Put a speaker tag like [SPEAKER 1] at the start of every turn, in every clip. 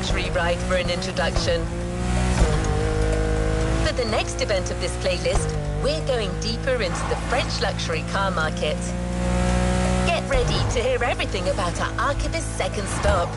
[SPEAKER 1] luxury ride for an introduction. For the next event of this playlist, we're going deeper into the French luxury car market. Get ready to hear everything about our Archivist's second stop.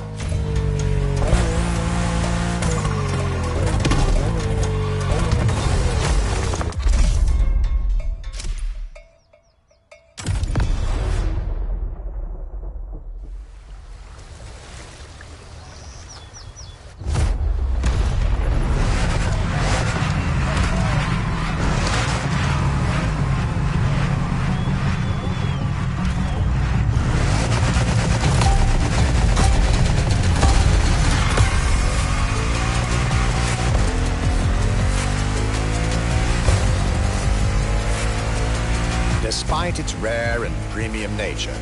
[SPEAKER 2] Despite its rare and premium nature,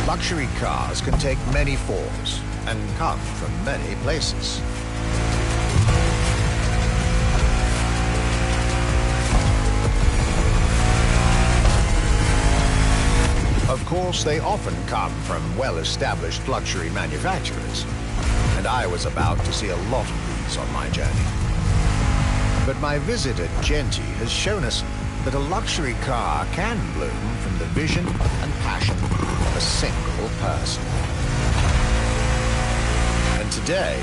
[SPEAKER 2] luxury cars can take many forms and come from many places. Of course, they often come from well-established luxury manufacturers, and I was about to see a lot of these on my journey. But my visit at Genti has shown us that a luxury car can bloom from the vision and passion of a single person. And today,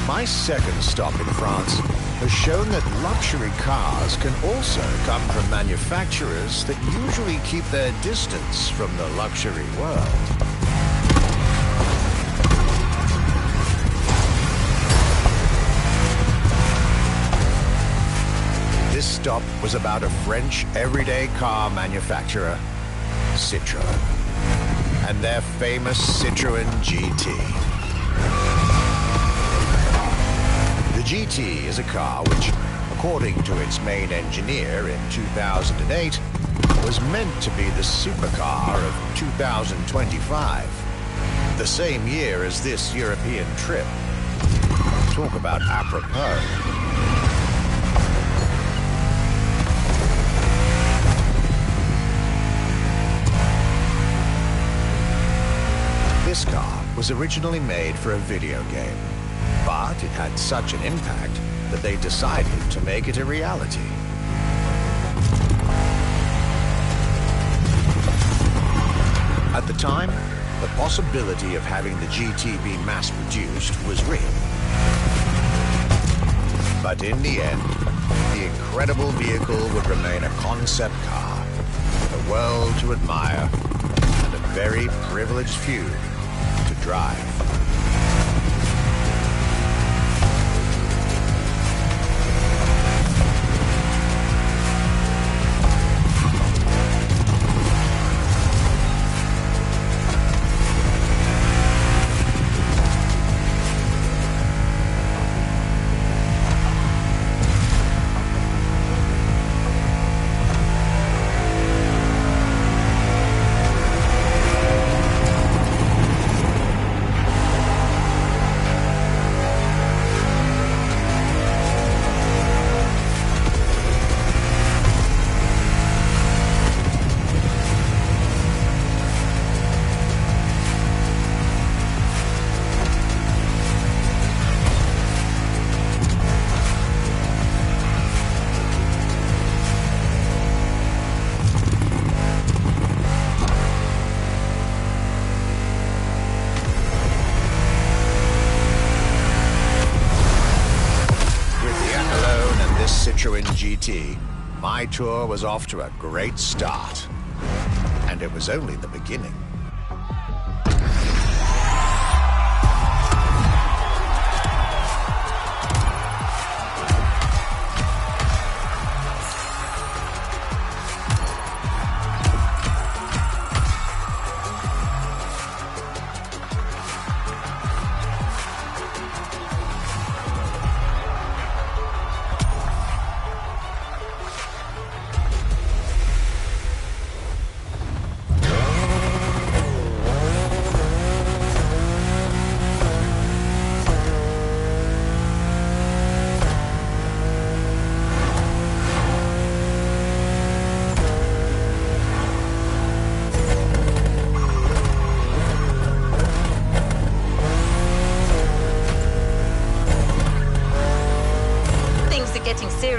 [SPEAKER 2] my second stop in France has shown that luxury cars can also come from manufacturers that usually keep their distance from the luxury world. This stop was about a French everyday car manufacturer, Citroën, and their famous Citroën GT. The GT is a car which, according to its main engineer in 2008, was meant to be the supercar of 2025, the same year as this European trip. Talk about apropos. This car was originally made for a video game, but it had such an impact that they decided to make it a reality. At the time, the possibility of having the GT be mass-produced was real. But in the end, the incredible vehicle would remain a concept car, for the world to admire, and a very privileged few to drive. Citroën GT, my tour was off to a great start. And it was only the beginning.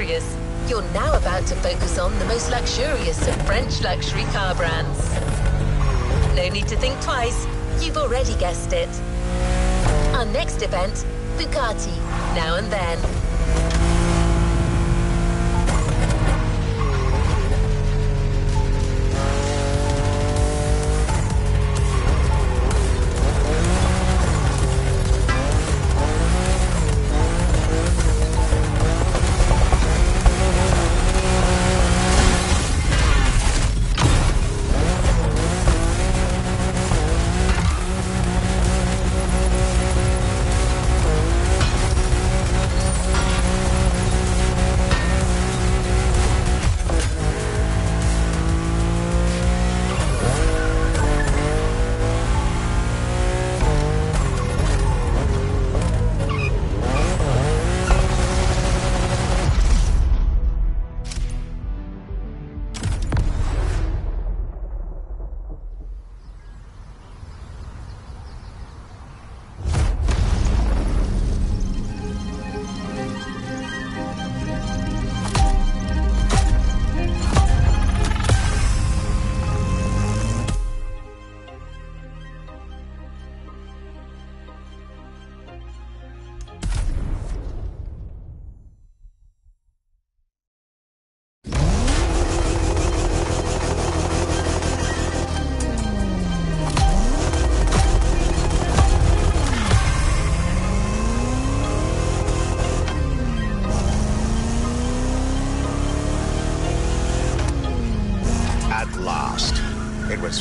[SPEAKER 1] luxurious, you're now about to focus on the most luxurious of French luxury car brands. No need to think twice, you've already guessed it. Our next event, Bugatti, Now and Then.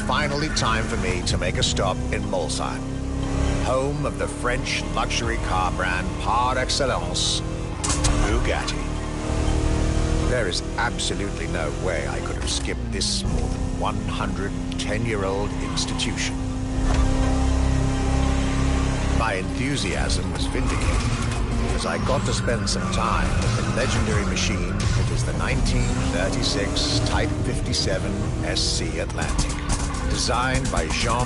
[SPEAKER 2] Finally time for me to make a stop in Mulsanne, home of the French luxury car brand par excellence, Bugatti. There is absolutely no way I could have skipped this more than 110-year-old institution. My enthusiasm was vindicated as I got to spend some time with the legendary machine that is the 1936 Type 57 SC Atlantic. Designed by Jean.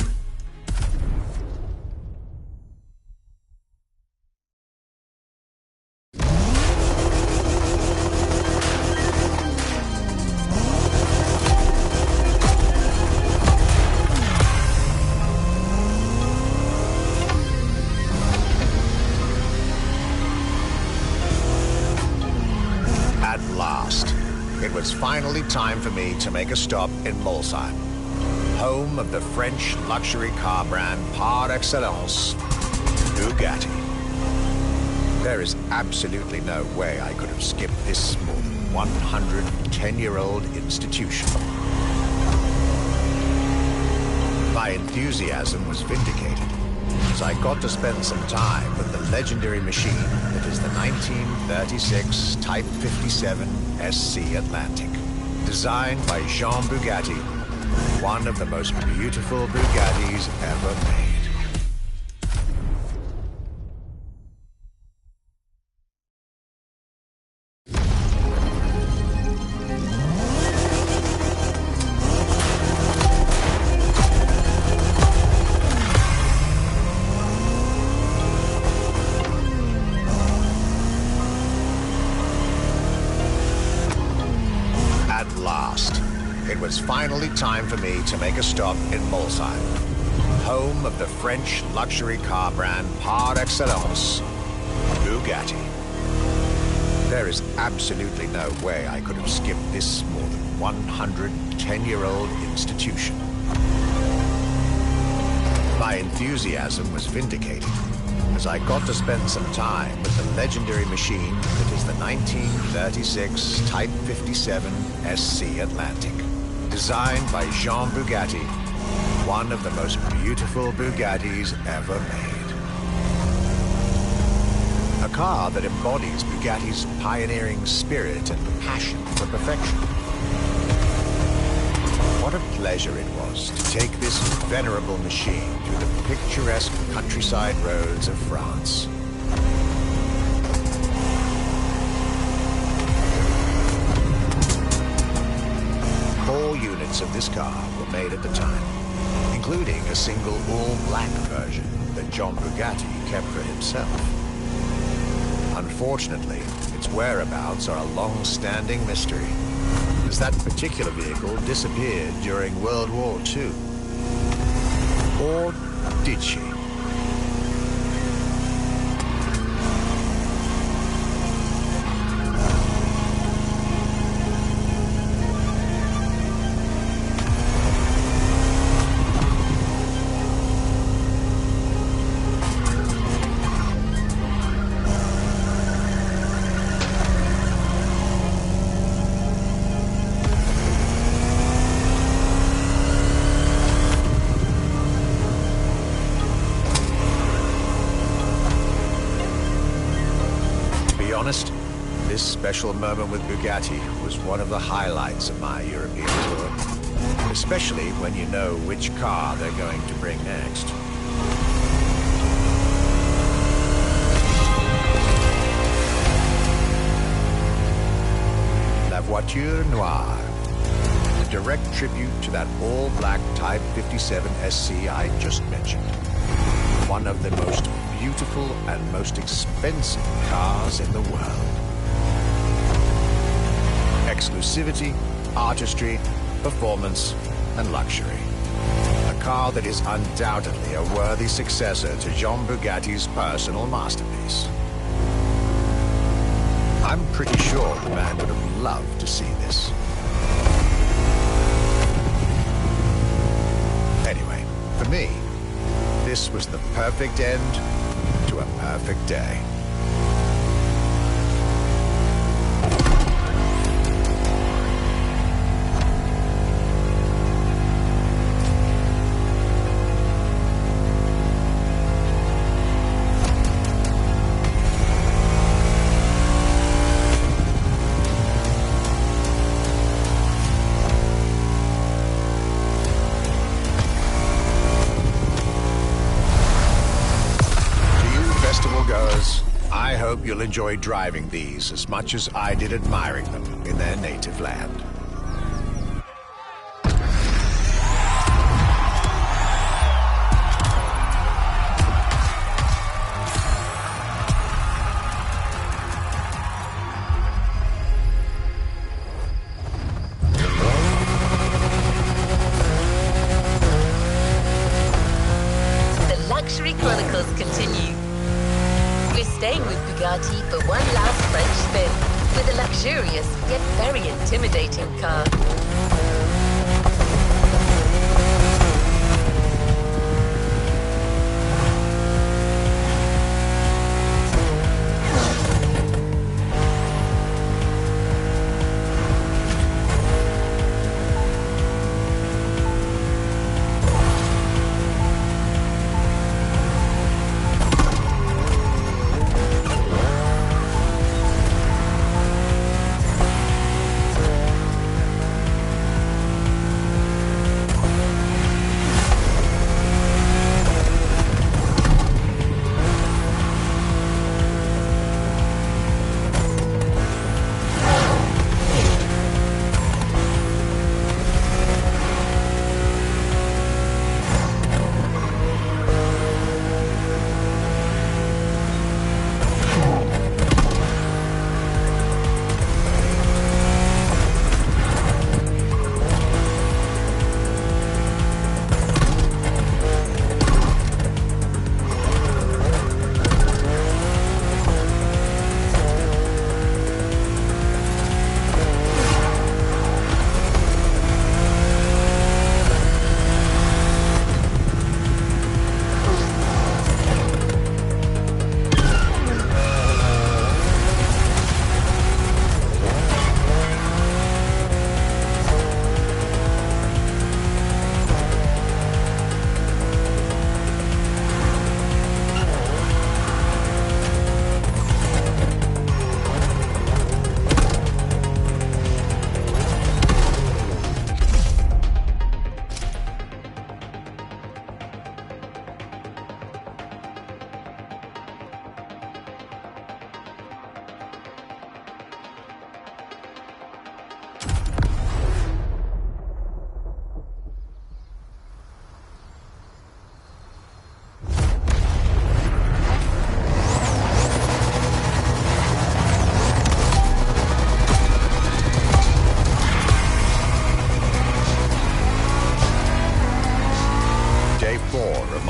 [SPEAKER 2] At last, it was finally time for me to make a stop in Mulsanne, home of the French luxury car brand par excellence, Bugatti. There is absolutely no way I could have skipped this more than 110-year-old institution. My enthusiasm was vindicated as I got to spend some time with the legendary machine that is the 1936 Type 57 SC Atlantic. Designed by Jean Bugatti, one of the most beautiful Bugattis ever made. At last, it was finally time for me to make a stop in Mulsanne, home of the French luxury car brand par excellence, Bugatti. There is absolutely no way I could have skipped this more than 110-year-old institution. My enthusiasm was vindicated as I got to spend some time with the legendary machine that is the 1936 Type 57 SC Atlantic. Designed by Jean Bugatti, one of the most beautiful Bugattis ever made. A car that embodies Bugatti's pioneering spirit and passion for perfection. What a pleasure it was to take this venerable machine through the picturesque countryside roads of France. All units of this car were made at the time, including a single all-black version that John Bugatti kept for himself. Unfortunately, its whereabouts are a long-standing mystery, as that particular vehicle disappeared during World War II. Or did she? Honest, this special moment with Bugatti was one of the highlights of my European tour, especially when you know which car they're going to bring next. La Voiture Noire, a direct tribute to that all-black Type 57 SC I just mentioned. One of the most beautiful and most expensive cars in the world. Exclusivity, artistry, performance, and luxury. A car that is undoubtedly a worthy successor to Jean Bugatti's personal masterpiece. I'm pretty sure the man would have loved to see this. Anyway, for me, this was the perfect end to a perfect day. I hope you'll enjoy driving these as much as I did admiring them in their native land.
[SPEAKER 1] The Luxury Chronicles continue. We're staying with Bugatti for one last French spin with a luxurious yet very intimidating car.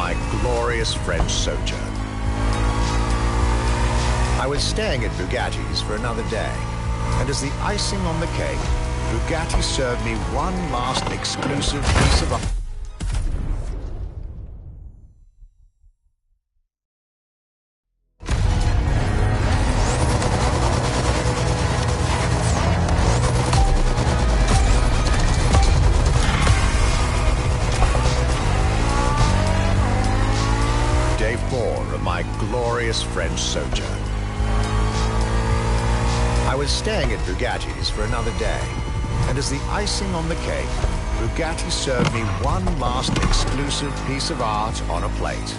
[SPEAKER 2] my glorious French sojourn. I was staying at Bugatti's for another day, and as the icing on the cake, Bugatti served me one last exclusive piece of art. Day 4 of my glorious French sojourn. I was staying at Bugatti's for another day, and as the icing on the cake, Bugatti served me one last exclusive piece of art on a plate.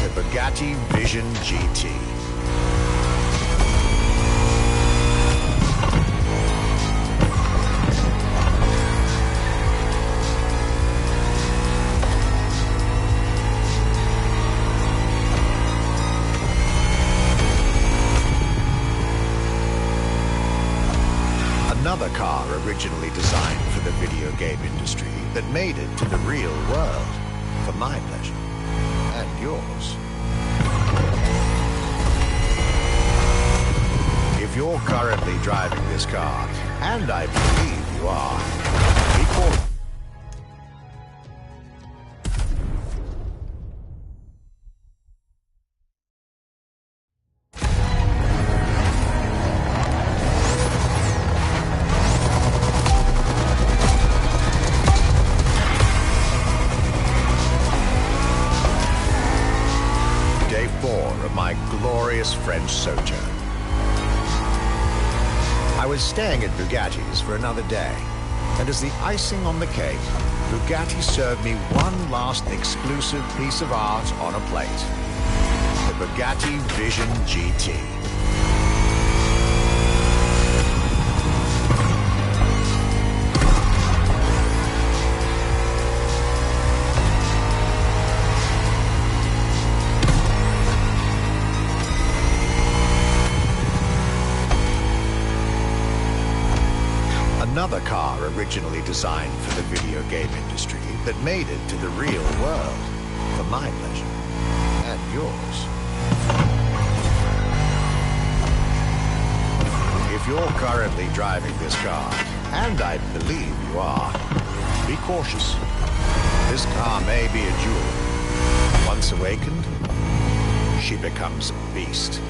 [SPEAKER 2] The Bugatti Vision GT. Another car originally designed for the video game industry that made it to the real world for my pleasure and yours. If you're currently driving this car, and I believe you are, be cautious. Day 4 of my glorious French sojourn. I was staying at Bugatti's for another day, and as the icing on the cake, Bugatti served me one last exclusive piece of art on a plate. The Bugatti Vision GT. Another car originally designed for the video game industry that made it to the real world for my pleasure and yours. If you're currently driving this car, and I believe you are, be cautious. This car may be a jewel. Once awakened, she becomes a beast.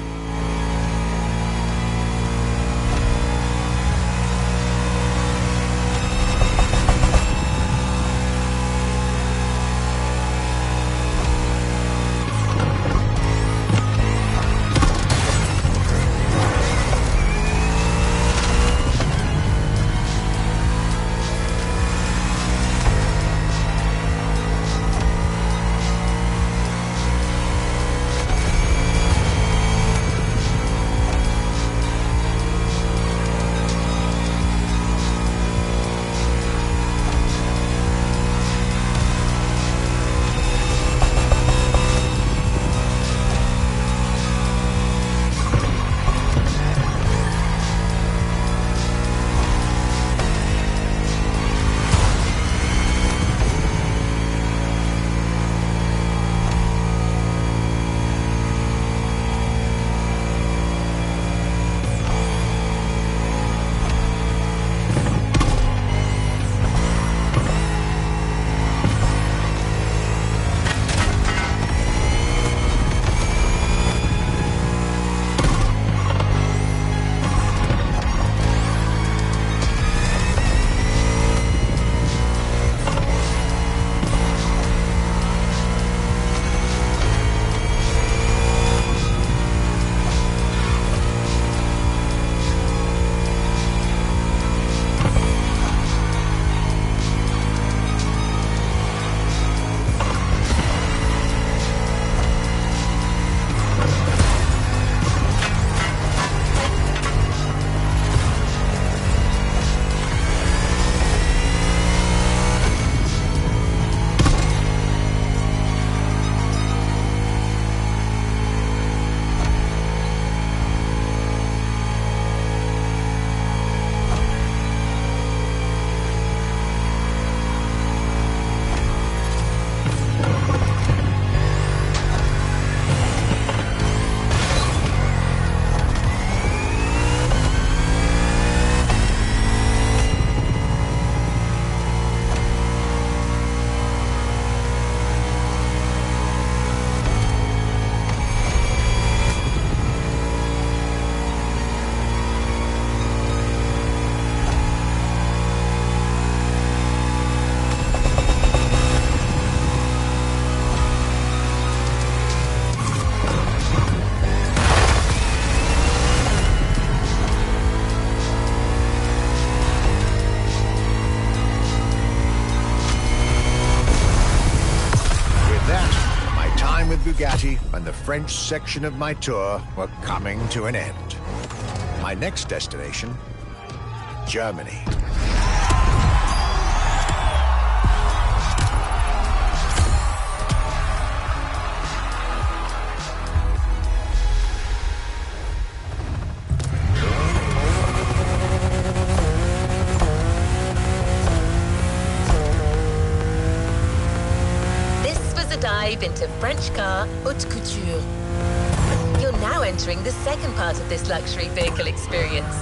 [SPEAKER 2] time with Bugatti and the French section of my tour were coming to an end. My next destination, Germany.
[SPEAKER 1] Dive into French car haute couture. You're now entering the second part of this luxury vehicle experience,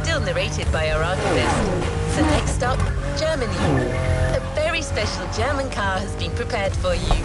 [SPEAKER 1] still narrated by our archivist. So next stop, Germany. A very special German car has been prepared for you.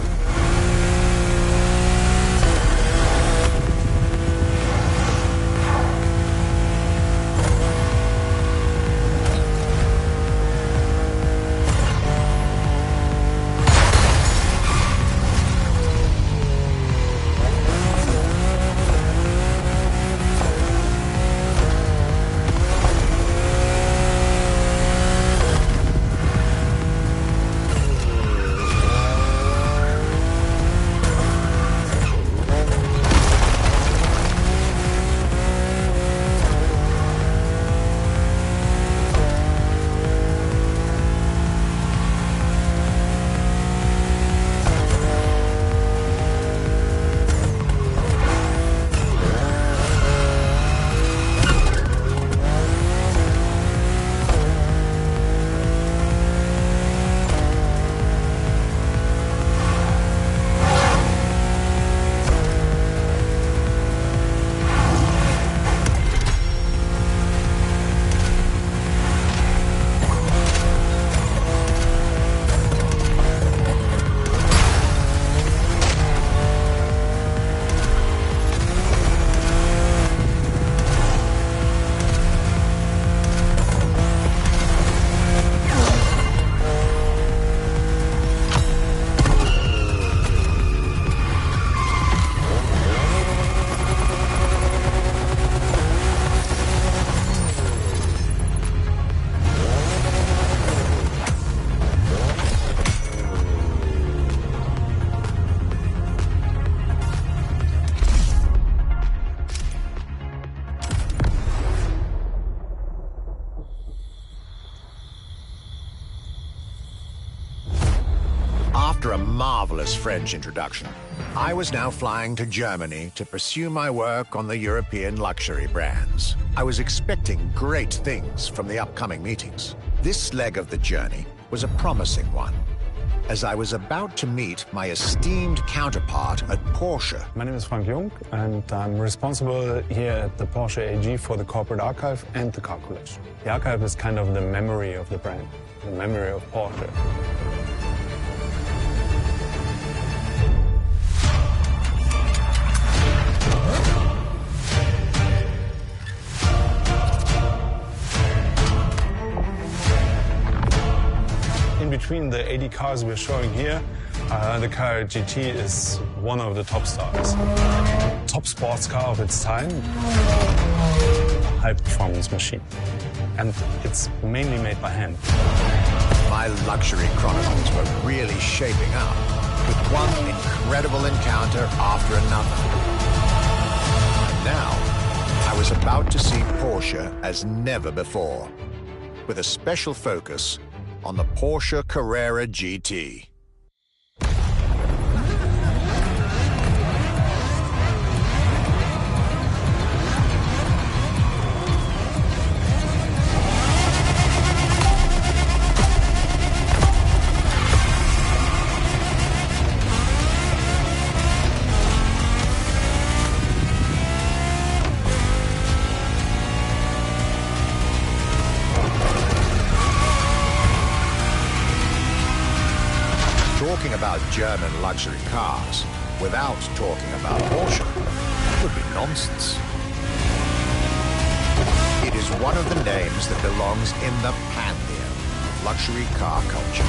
[SPEAKER 2] After a marvelous French introduction, I was now flying to Germany to pursue my work on the European luxury brands. I was expecting great things from the upcoming meetings. This leg of the journey was a promising one, as I was about to meet my esteemed counterpart at Porsche.
[SPEAKER 3] My name is Frank Jung, and I'm responsible here at the Porsche AG for the corporate archive and the car collection. The archive is kind of the memory of the brand, the memory of Porsche. Between the 80 cars we're showing here, the Carrera GT is one of the top stars. Top sports car of its time, high-performance machine. And it's mainly made by hand.
[SPEAKER 2] My luxury chronicles were really shaping up, with one incredible encounter after another. And now, I was about to see Porsche as never before, with a special focus on the Porsche Carrera GT. Talking about German luxury cars without talking about Porsche would be nonsense. It is one of the names that belongs in the pantheon of luxury car culture.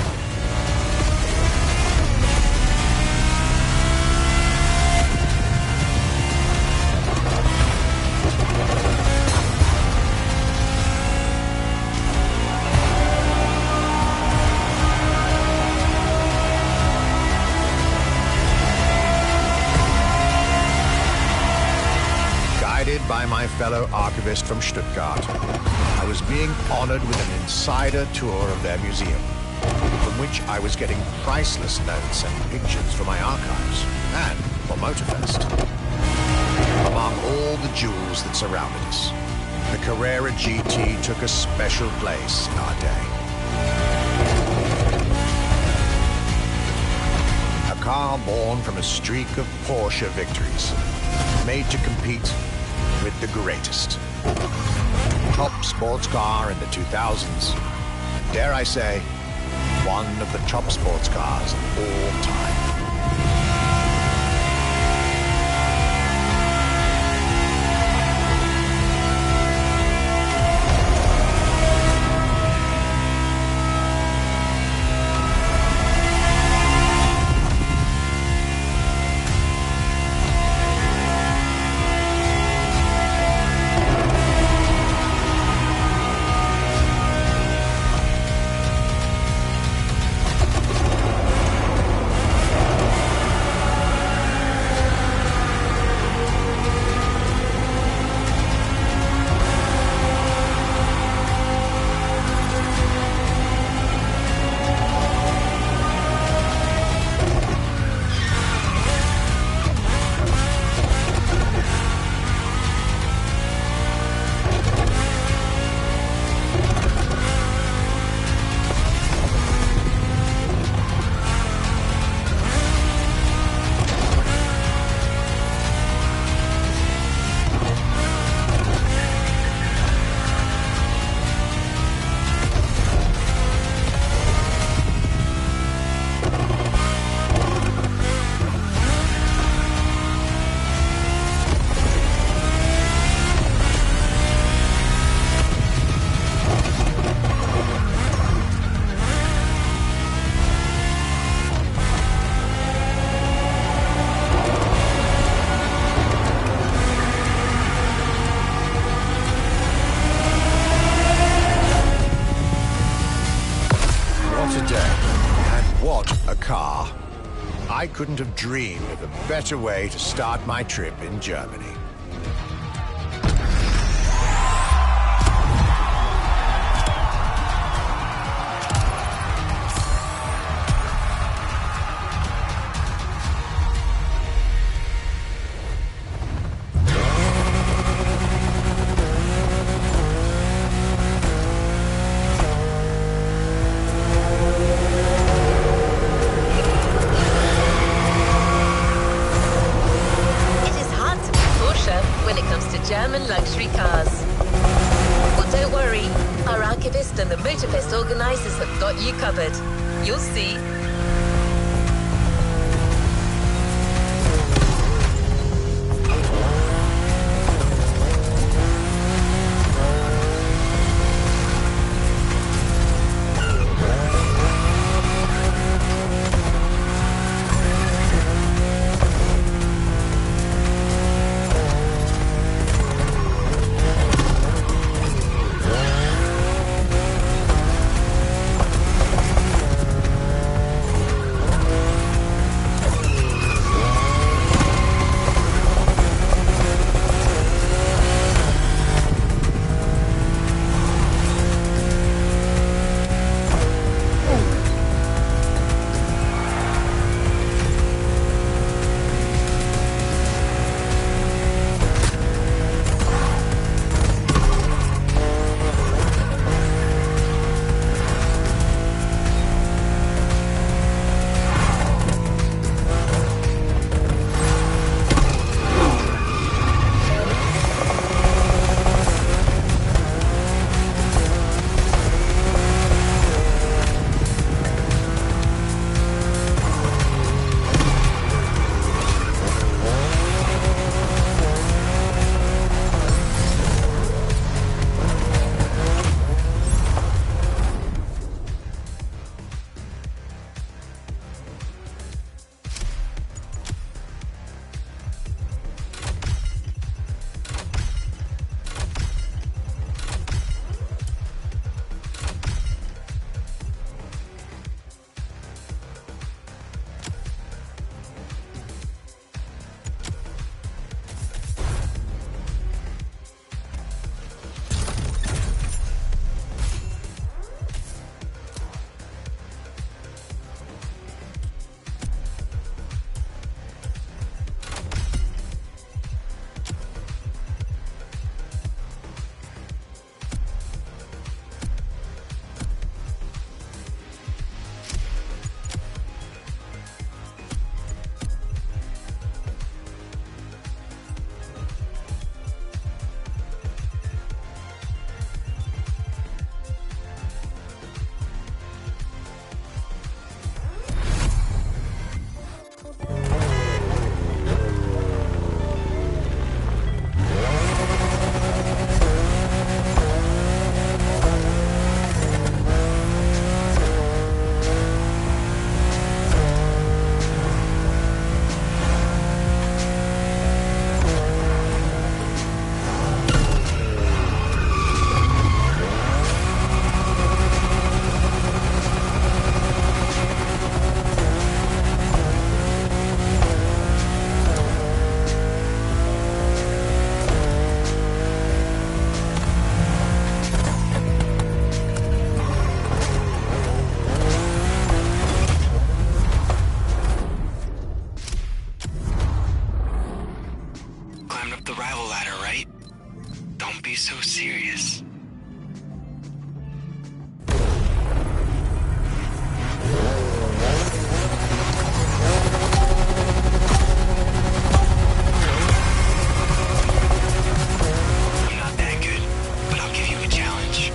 [SPEAKER 2] by my fellow archivist from Stuttgart, I was being honored with an insider tour of their museum, from which I was getting priceless notes and pictures for my archives and for Motorfest. Among all the jewels that surrounded us, the Carrera GT took a special place in our day. A car born from a streak of Porsche victories, made to compete with the greatest. Top sports car in the 2000s, and dare I say, one of the top sports cars of all time. I couldn't have dreamed of a better way to start my trip in Germany.
[SPEAKER 1] German luxury cars. Well, don't worry. Our archivist and the Motorfest organizers have got you covered. You'll see.
[SPEAKER 4] survival ladder, right? Don't be so serious. I'm not that good, but I'll give you a challenge.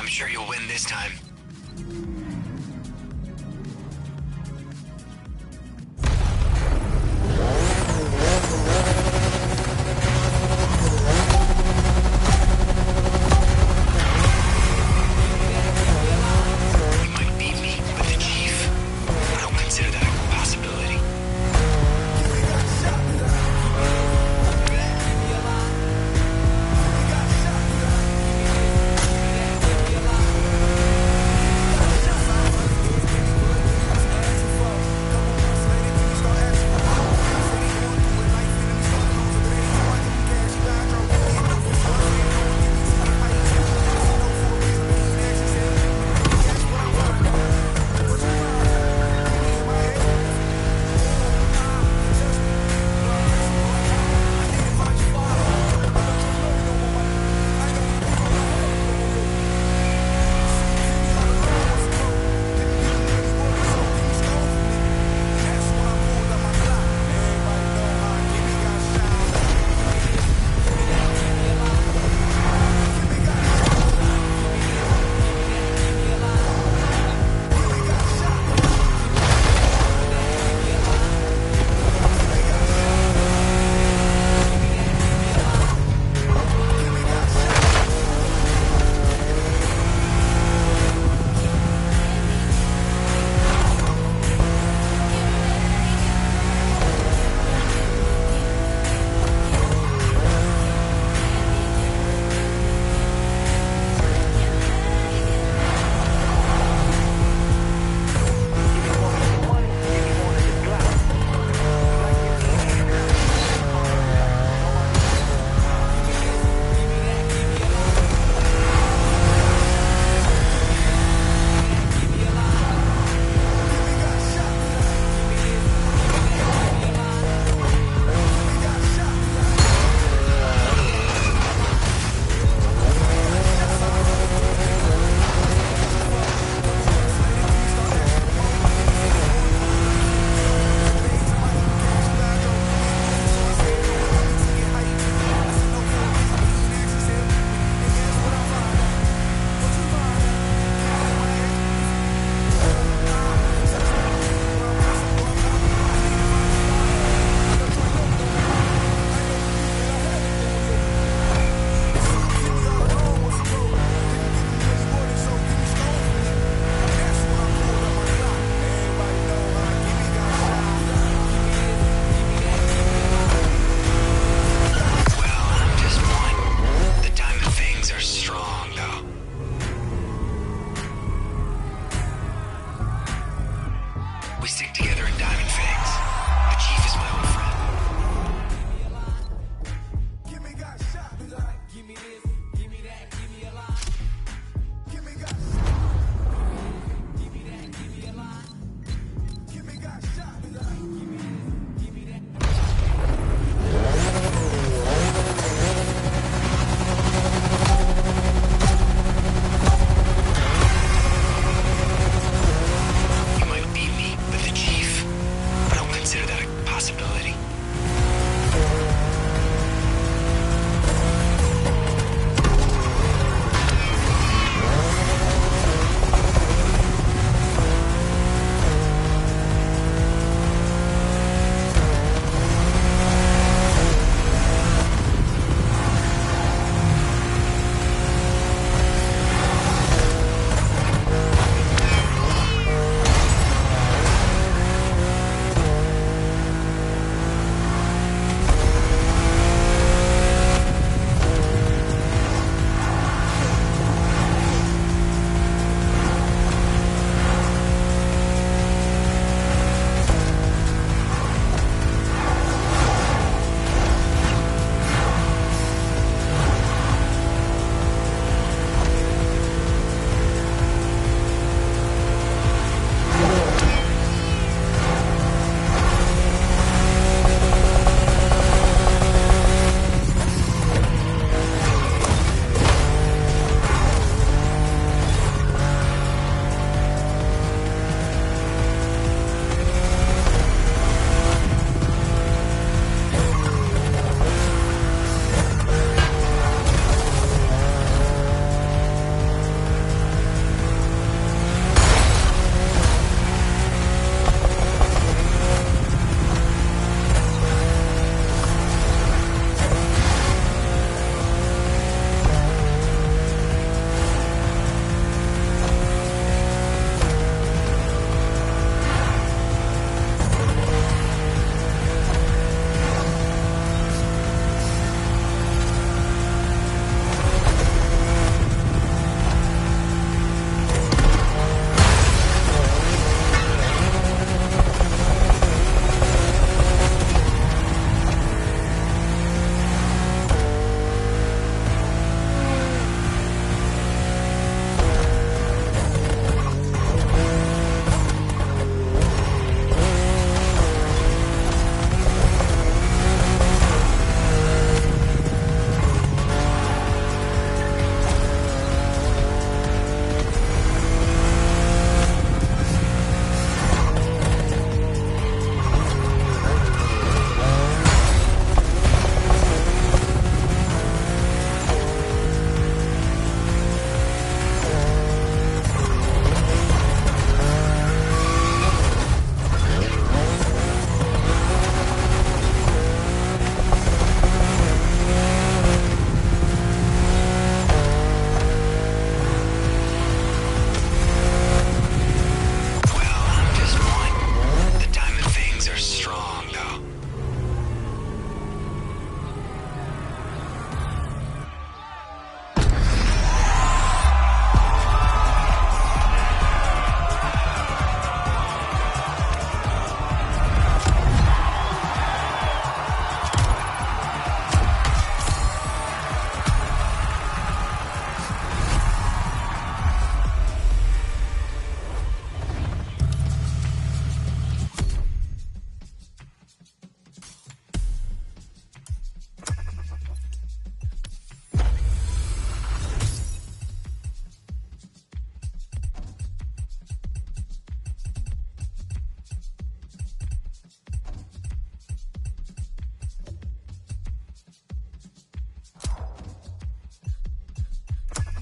[SPEAKER 4] I'm sure you'll win this time. You might beat me, but the Chief, I don't consider that a possibility.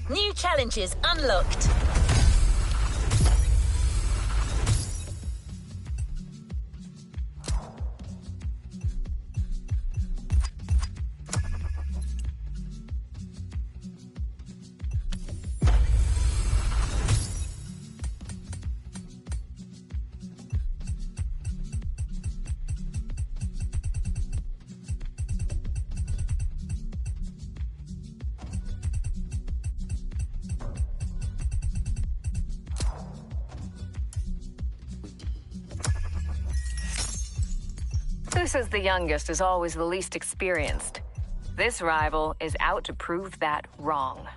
[SPEAKER 1] New challenges unlocked.
[SPEAKER 5] Who says the youngest is always the least experienced? This rival is out to prove that wrong.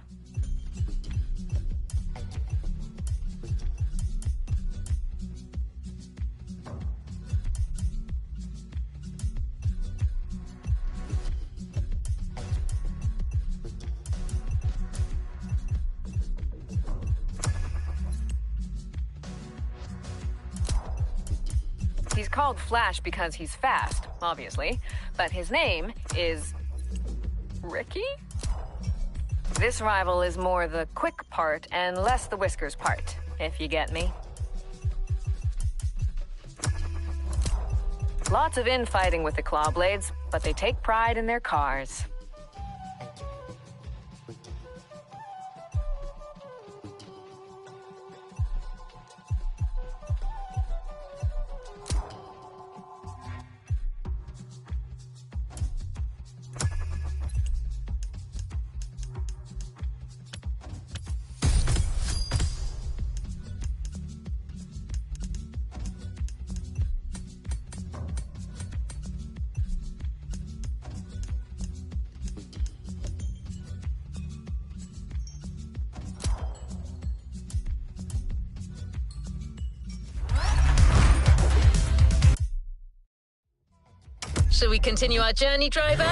[SPEAKER 5] He's called Flash because he's fast, obviously, but his name is Ricky? This rival is more the quick part and less the whiskers part, if you get me. Lots of infighting with the Clawblades, but they take pride in their cars.
[SPEAKER 1] Shall we continue our journey, driver?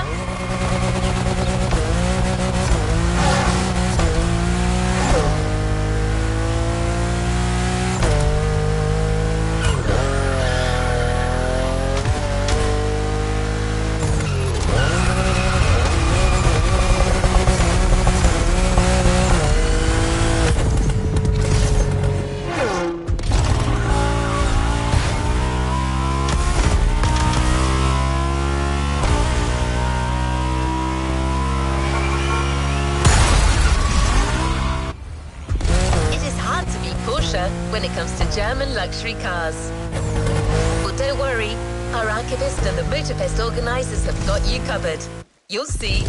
[SPEAKER 1] When it comes to German luxury cars. Well, don't worry, our archivist and the Motorfest organizers have got you covered. You'll see.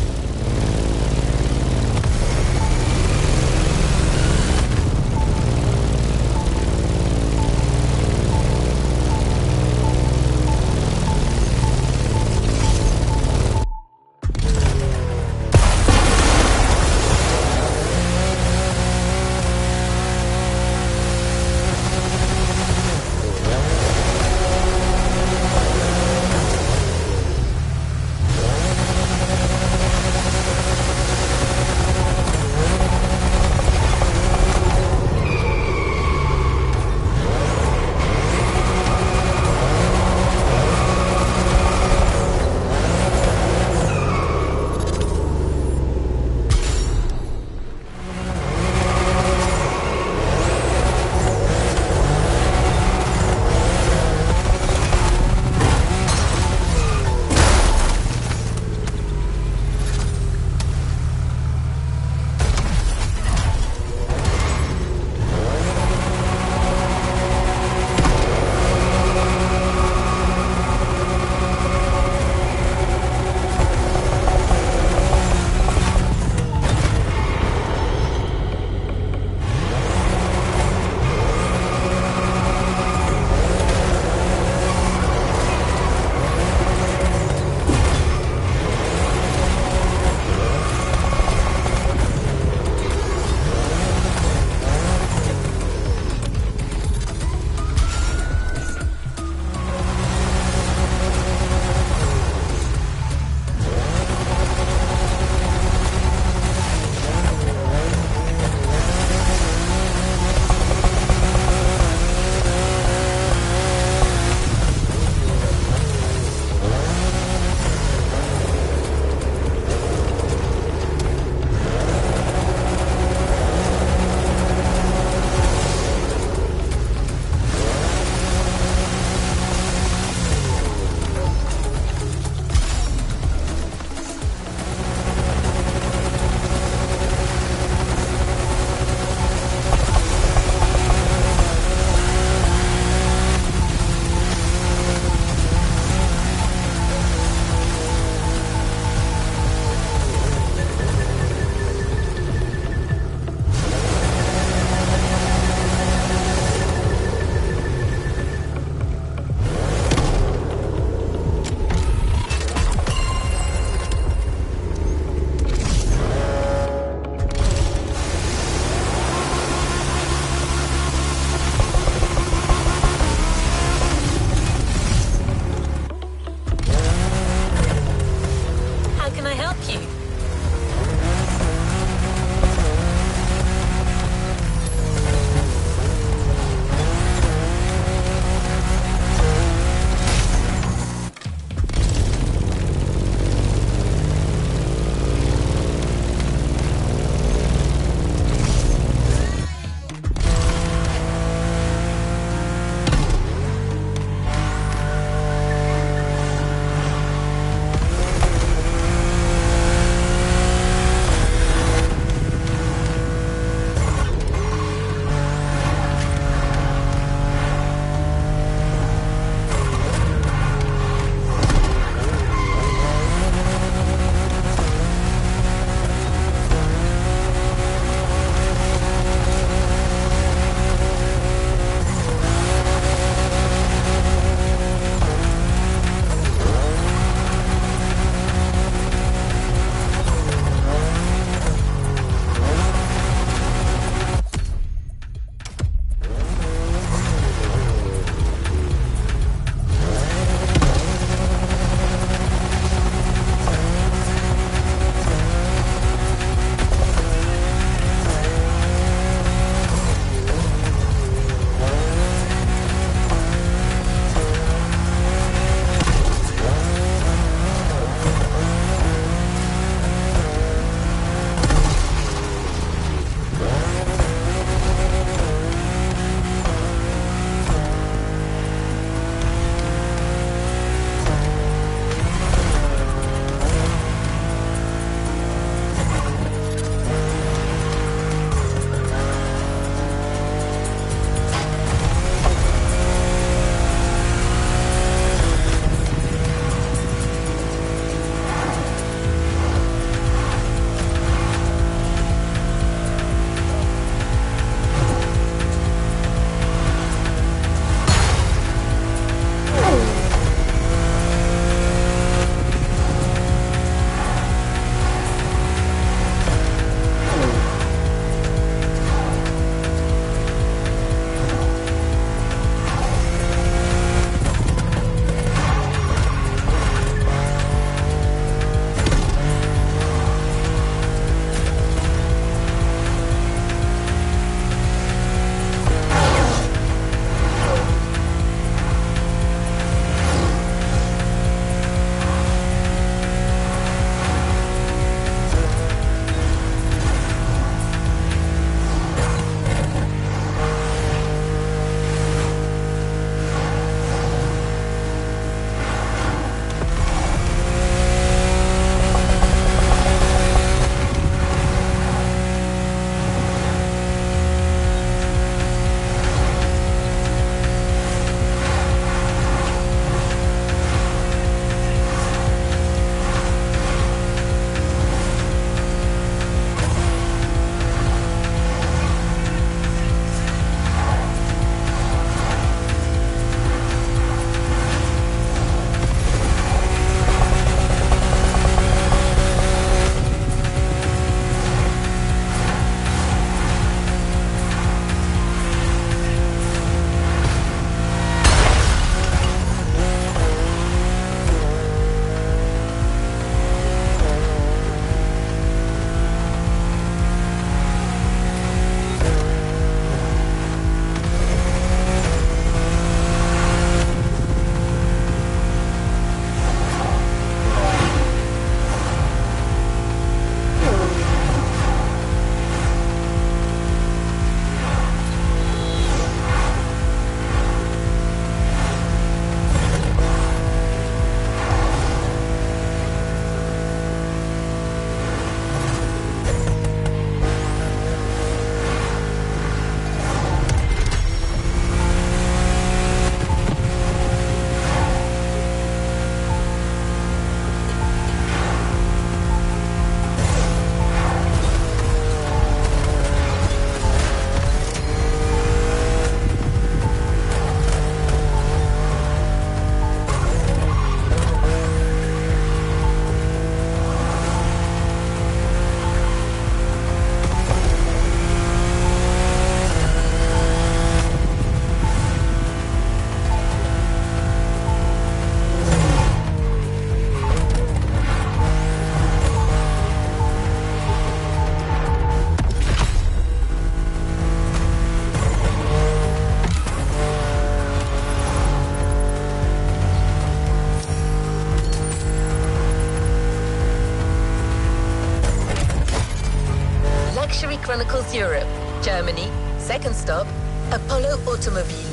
[SPEAKER 1] Chronicles Europe, Germany. Second stop, Apollo Automobile.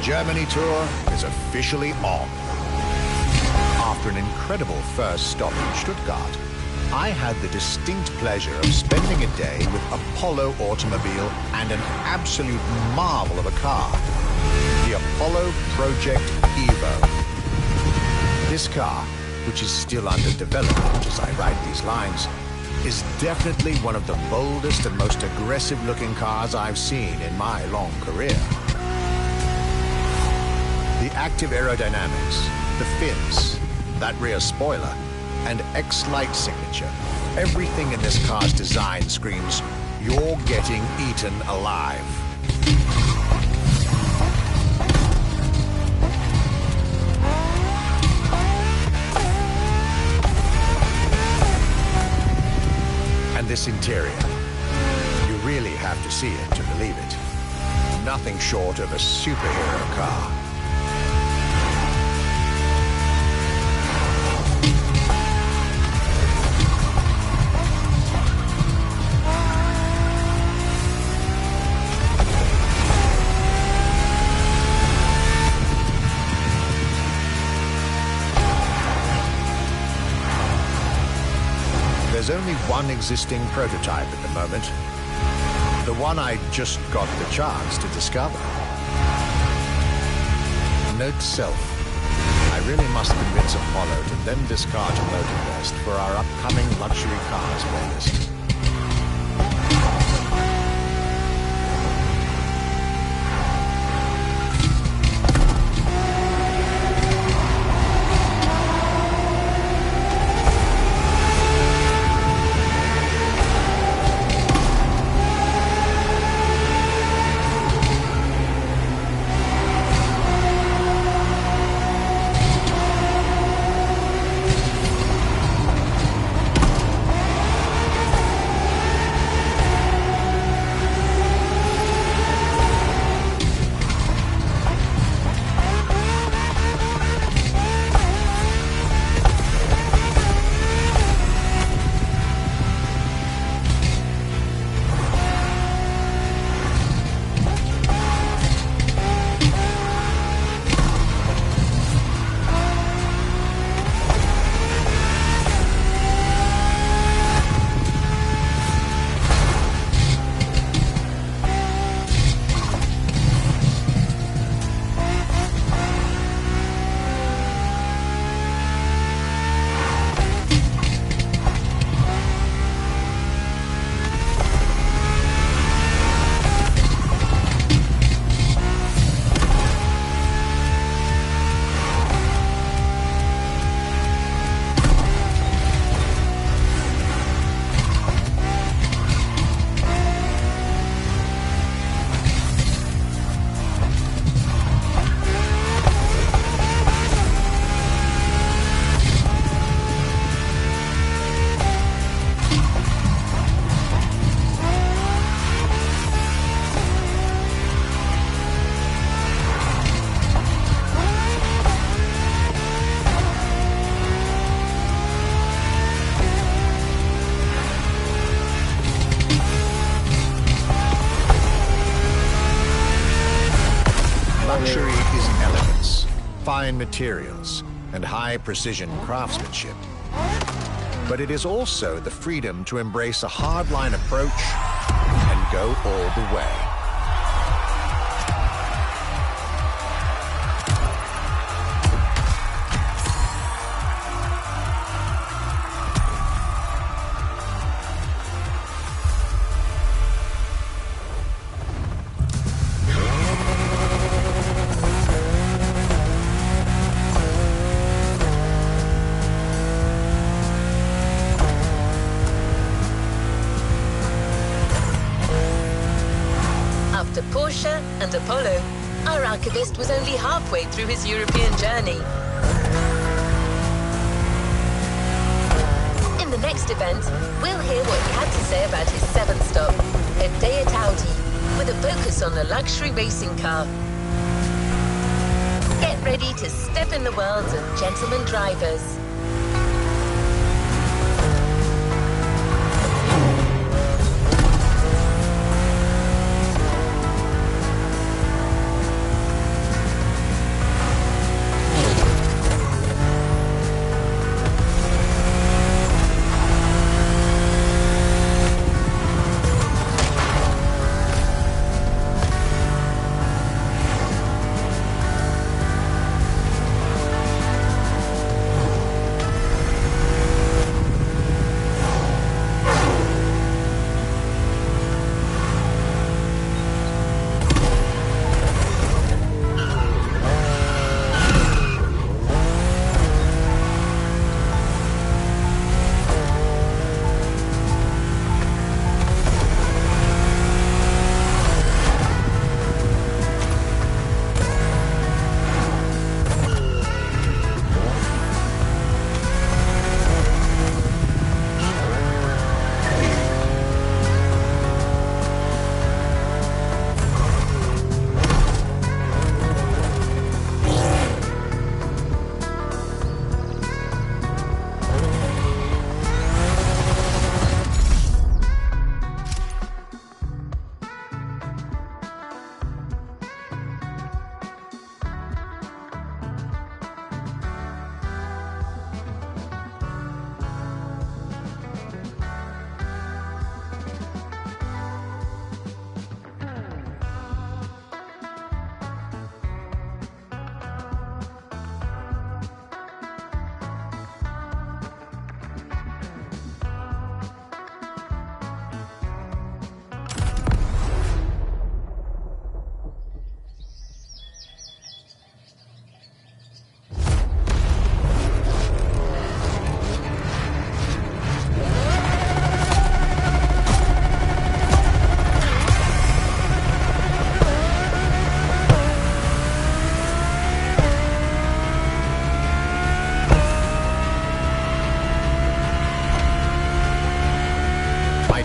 [SPEAKER 2] Germany tour is officially on. After an incredible first stop in Stuttgart, I had the distinct pleasure of spending a day with Apollo Automobile and an absolute marvel of a car, the Apollo Project Evo. This car, which is still under development as I write these lines, is definitely one of the boldest and most aggressive-looking cars I've seen in my long career. The active aerodynamics, the fins, that rear spoiler, and X-Light signature. Everything in this car's design screams, you're getting eaten alive. And this interior, you really have to see it to believe it. Nothing short of a superhero car. There's only one existing prototype at the moment. The one I just got the chance to discover. Note to self, I really must convince Apollo to lend this car to Motorquest for our upcoming luxury cars playlist. Luxury is elegance, fine materials, and high-precision craftsmanship. But it is also the freedom to embrace a hardline approach and go all the way.
[SPEAKER 1] after Porsche and Apollo, our archivist was only halfway through his European journey. In the next event, we'll hear what he had to say about his seventh stop, at Deat Audi, with a focus on the luxury racing car. Get ready to step in the world of gentlemen drivers.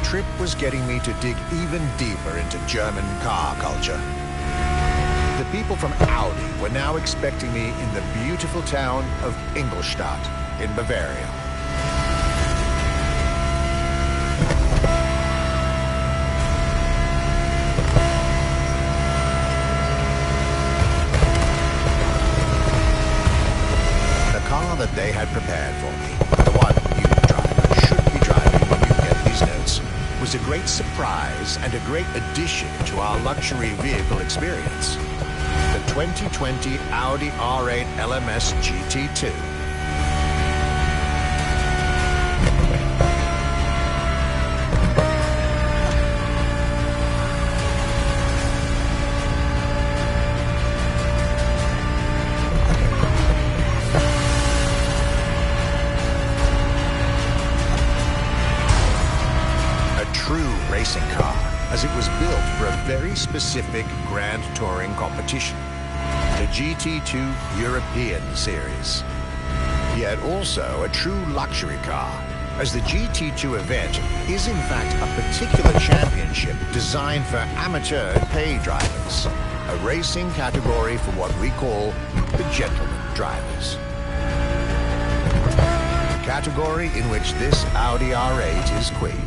[SPEAKER 2] Trip was getting me to dig even deeper into German car culture. The people from Audi were now expecting me in the beautiful town of Ingolstadt in Bavaria. The car that they had prepared for me, the one you driver should be driving when you get these notes, was a great surprise and a great addition to our luxury vehicle experience. The 2020 Audi R8 LMS GT2. Racing car, as it was built for a very specific Grand Touring competition, the GT2 European Series. Yet also a true luxury car, as the GT2 event is in fact a particular championship designed for amateur and pay drivers, a racing category for what we call the gentleman drivers. A category in which this Audi R8 is queen.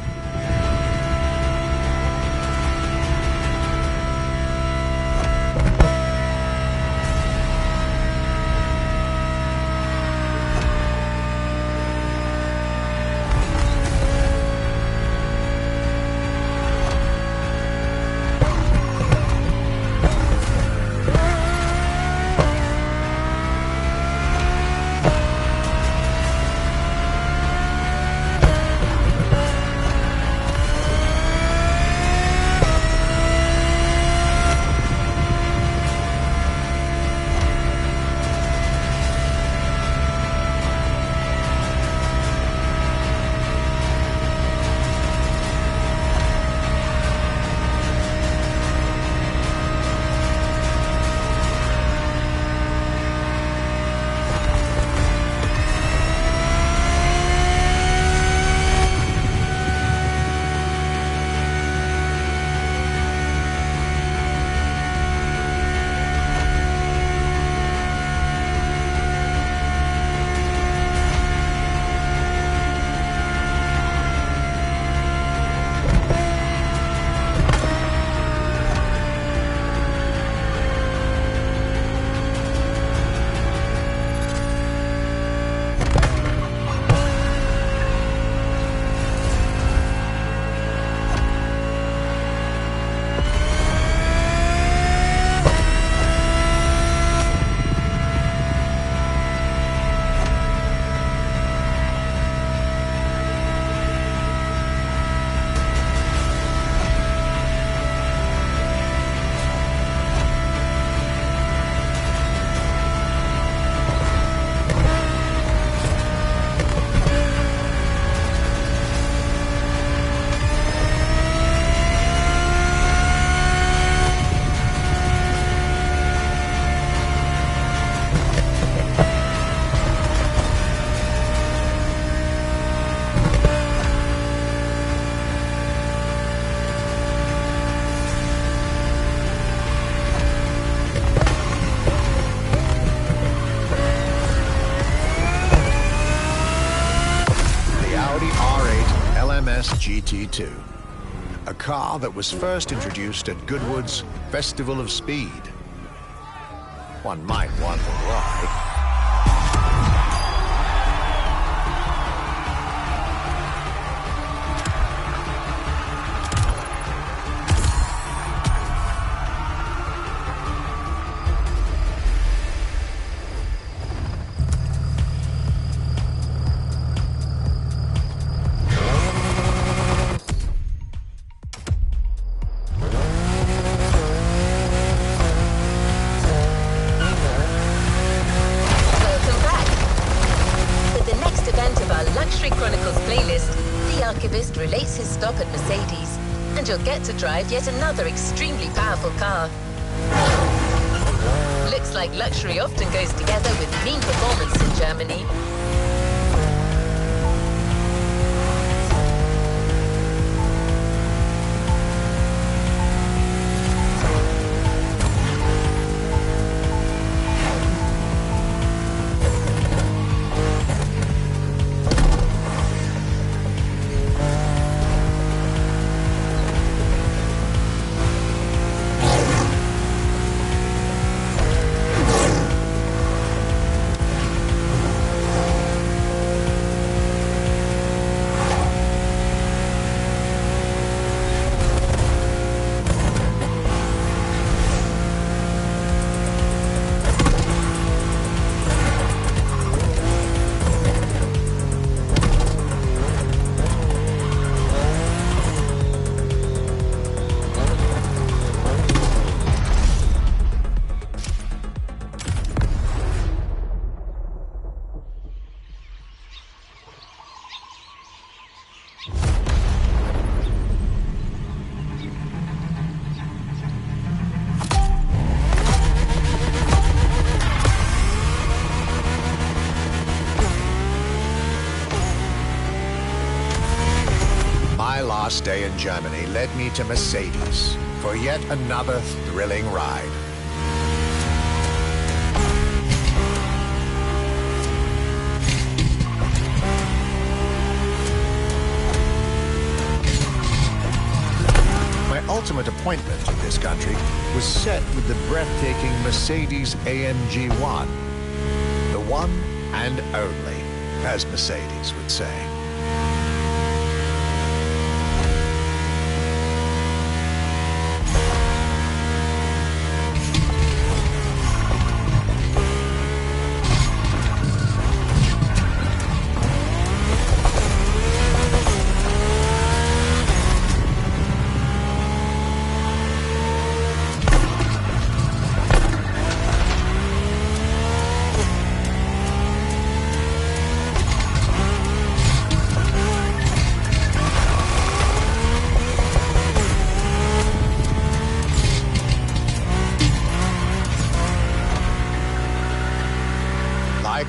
[SPEAKER 2] MS GT2, a car that was first introduced at Goodwood's Festival of Speed. One might wonder why.
[SPEAKER 1] Relates his stop at Mercedes, and you'll get to drive yet another extremely powerful car. Looks like luxury often goes together with mean performance in Germany.
[SPEAKER 2] Last day in Germany led me to Mercedes for yet another thrilling ride. My ultimate appointment in this country was set with the breathtaking Mercedes AMG 1. The one and only, as Mercedes would say.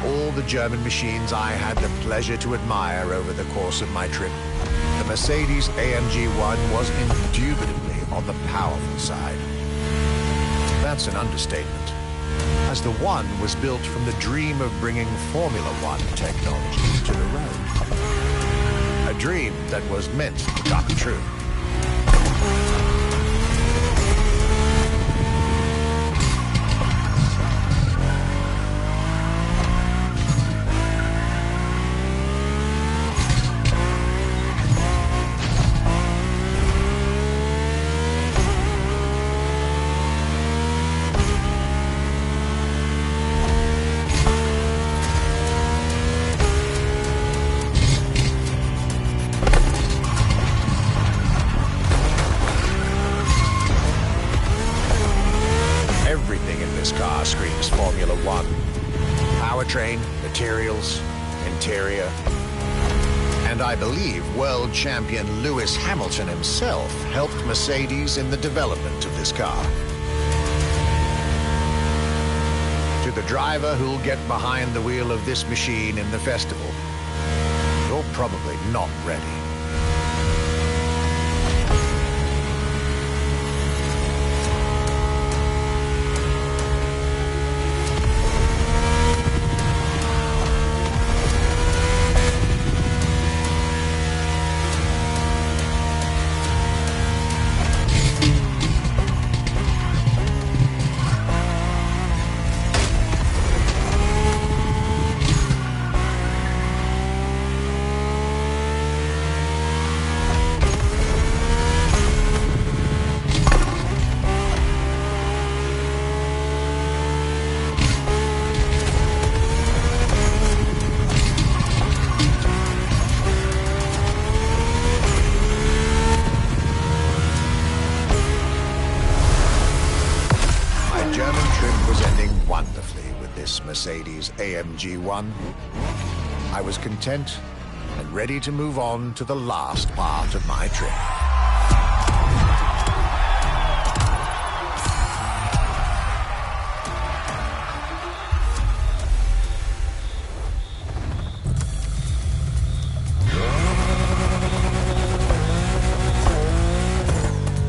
[SPEAKER 2] All the German machines I had the pleasure to admire over the course of my trip, the Mercedes AMG 1 was indubitably on the powerful side. That's an understatement, as the one was built from the dream of bringing Formula One technology to the road. A dream that was meant to come true. Screams Formula One. Powertrain, materials, interior. And I believe world champion Lewis Hamilton himself helped Mercedes in the development of this car. To the driver who'll get behind the wheel of this machine in the festival, you're probably not ready. Mercedes AMG 1, I was content and ready to move on to the last part of my trip.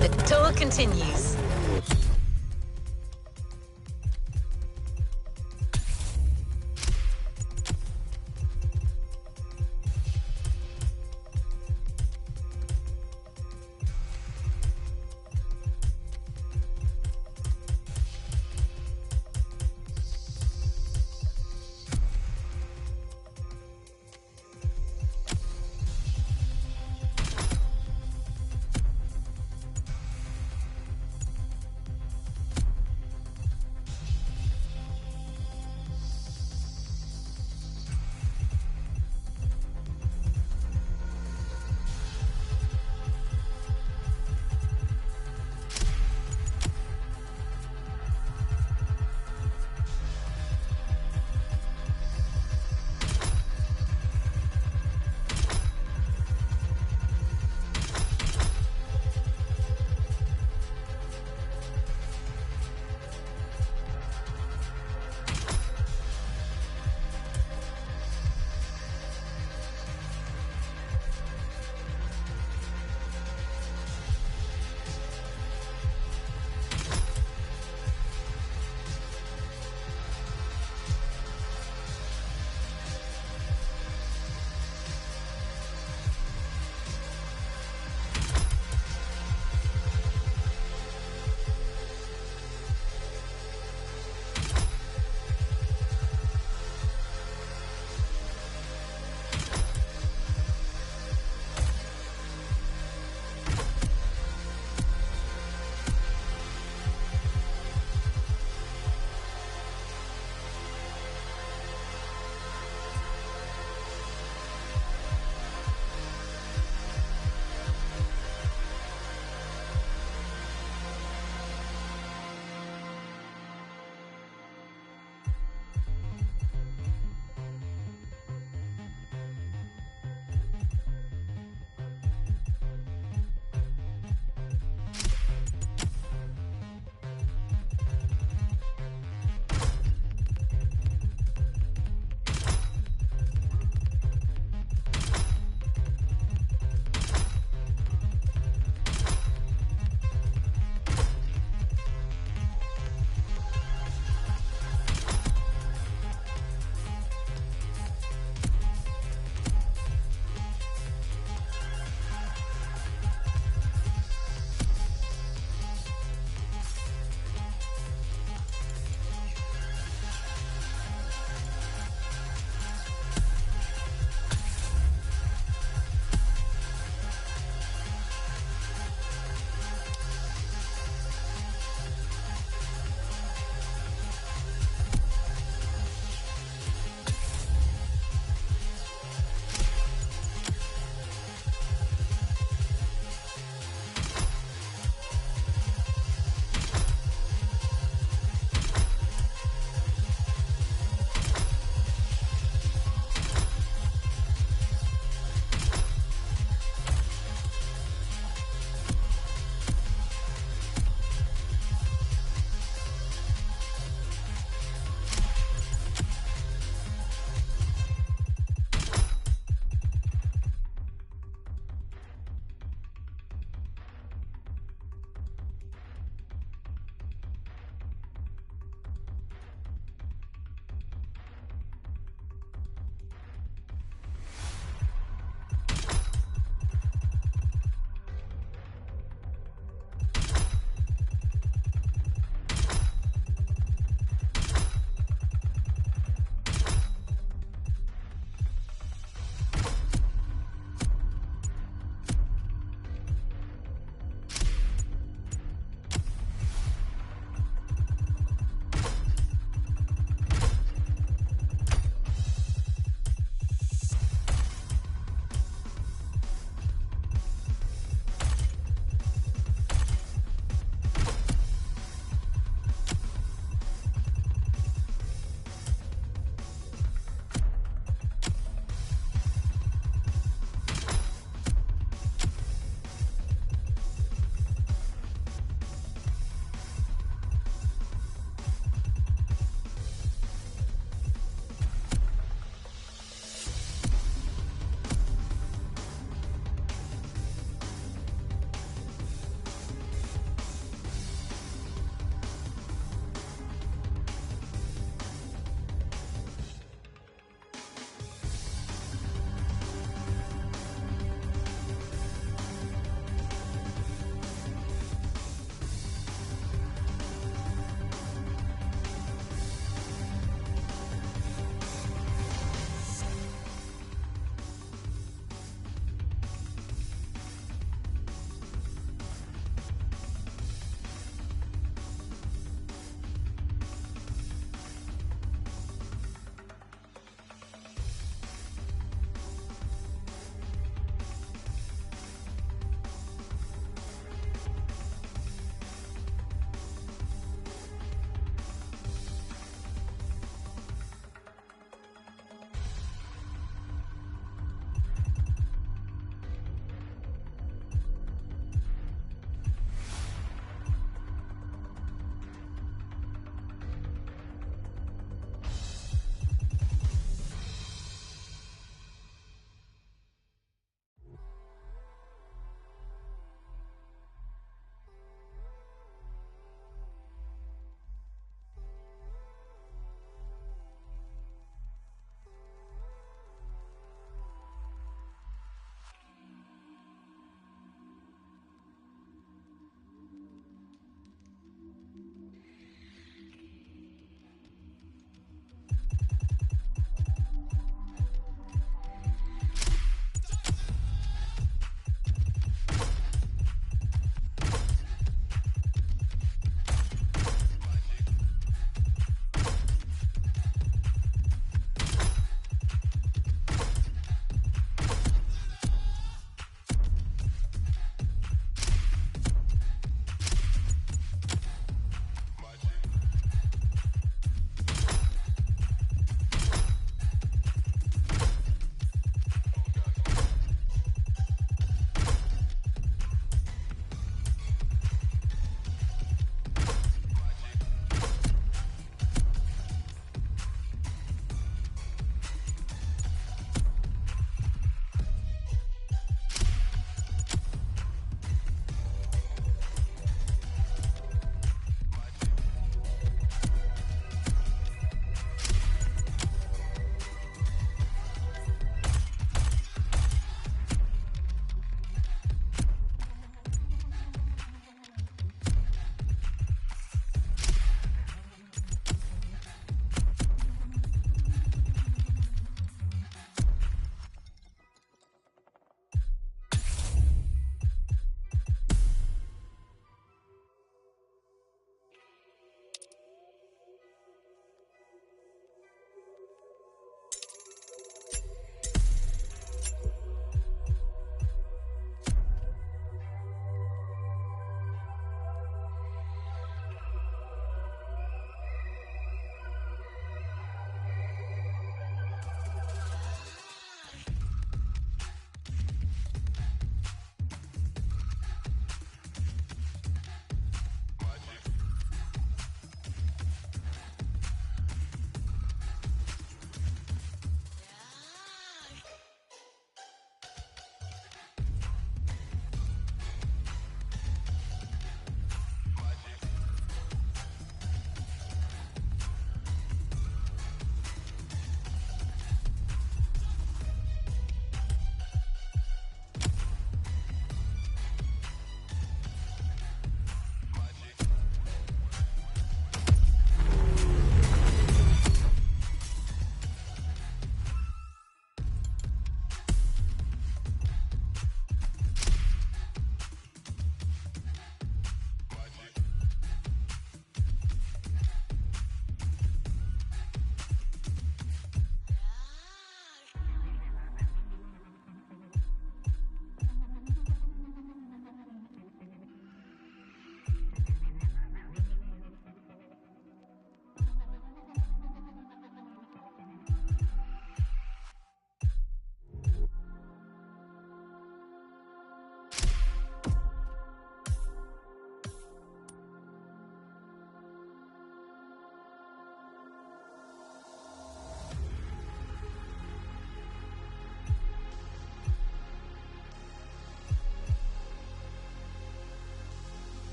[SPEAKER 1] The tour continues.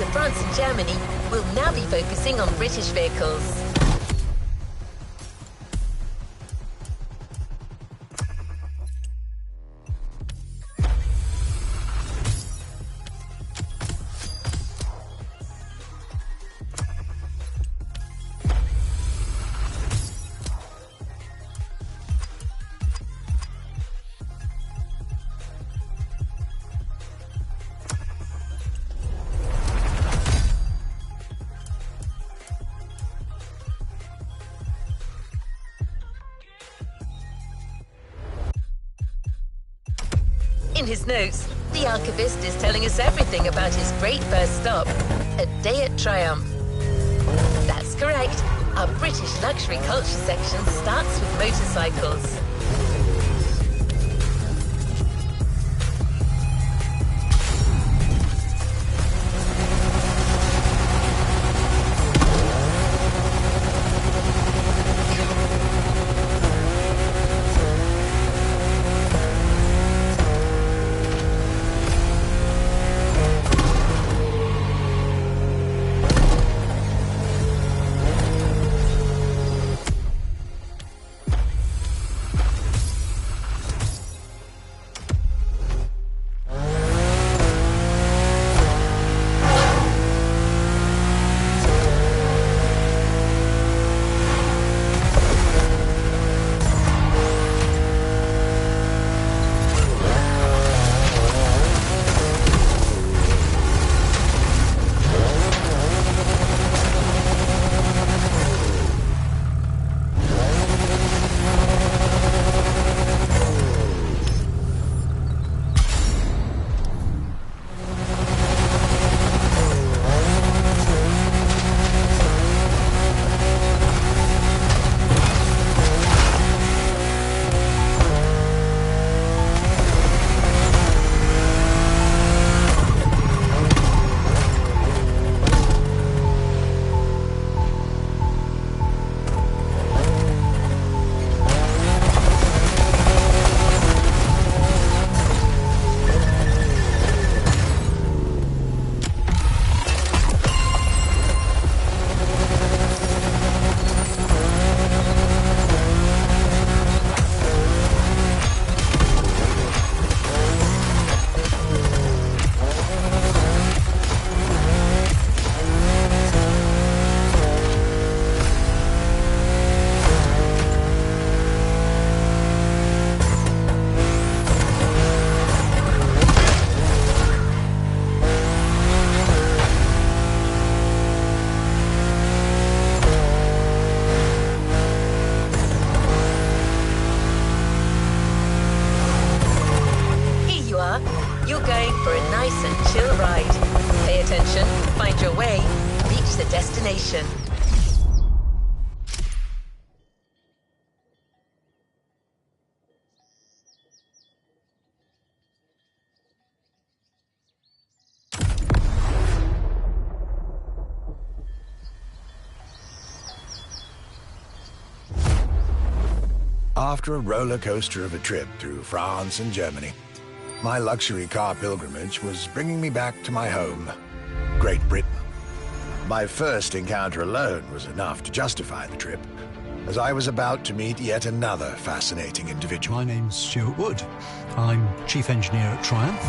[SPEAKER 1] to France and Germany, we'll now be focusing on British vehicles. In his notes, the archivist is telling us everything about his great first stop, a day at Triumph. That's correct. Our British luxury culture section starts with motorcycles. You're going for a nice and chill ride. Pay attention, find your way, reach the destination.
[SPEAKER 2] After a roller coaster of a trip through France and Germany, my luxury car pilgrimage was bringing me back to my home, Great Britain. My first encounter alone was enough to justify the trip, as I was about to meet yet another fascinating individual.
[SPEAKER 6] My name's Stuart Wood. I'm Chief Engineer at Triumph.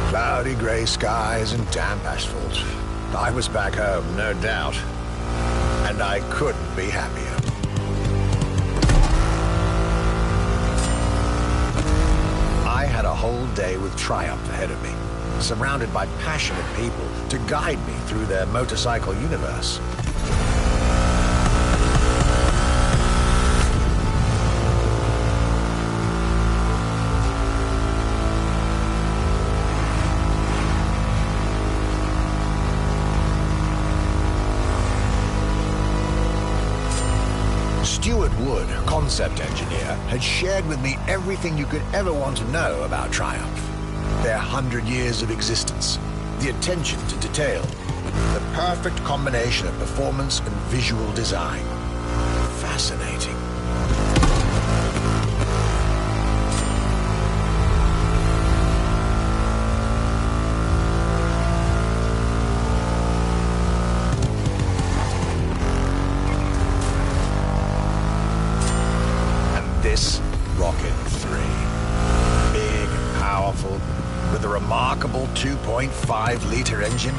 [SPEAKER 2] Cloudy grey skies and damp asphalt. I was back home, no doubt. And I couldn't be happier. I had a whole day with Triumph ahead of me, surrounded by passionate people to guide me through their motorcycle universe. Stuart Wood, concept engineer, had shared with me everything you could ever want to know about Triumph. Their 100 years of existence, The attention to detail. The perfect combination of performance and visual design. Fascinating. And this Rocket 3. Big, powerful, with a remarkable 2.5-liter engine,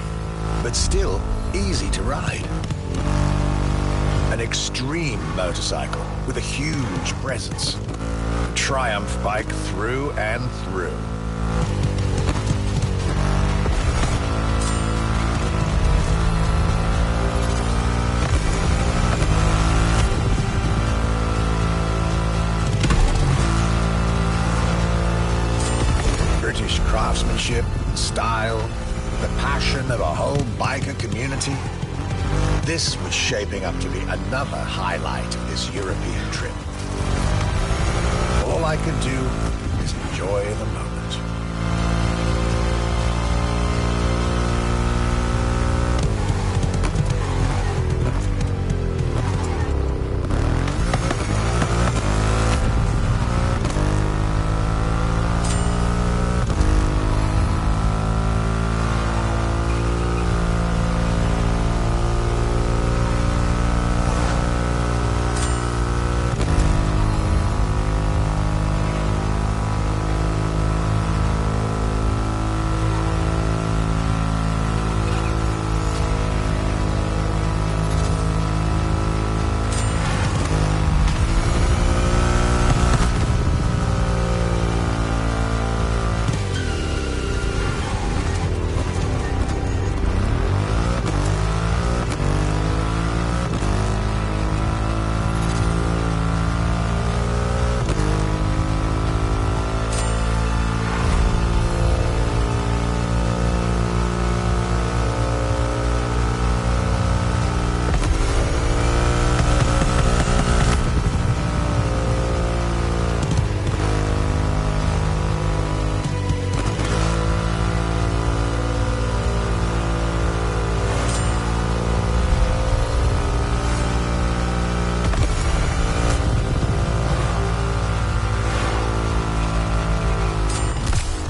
[SPEAKER 2] but still easy to ride. An extreme motorcycle with a huge presence. A Triumph bike through and through. British craftsmanship, style, the passion of a whole biker community. This was shaping up to be another highlight of this European trip. All I could do is enjoy the moment.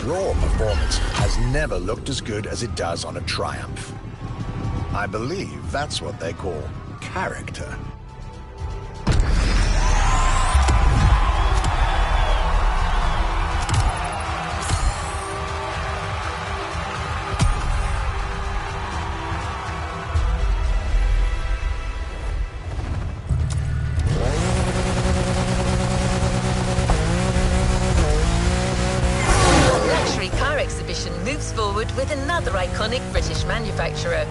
[SPEAKER 2] Raw performance has never looked as good as it does on a Triumph. I believe that's what they call character.
[SPEAKER 1] Moves forward with another iconic British manufacturer.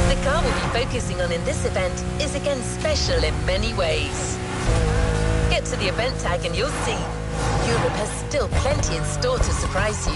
[SPEAKER 1] The car we'll be focusing on in this event is again special in many ways. Get to the event tag and you'll see Europe has still plenty in store to surprise you.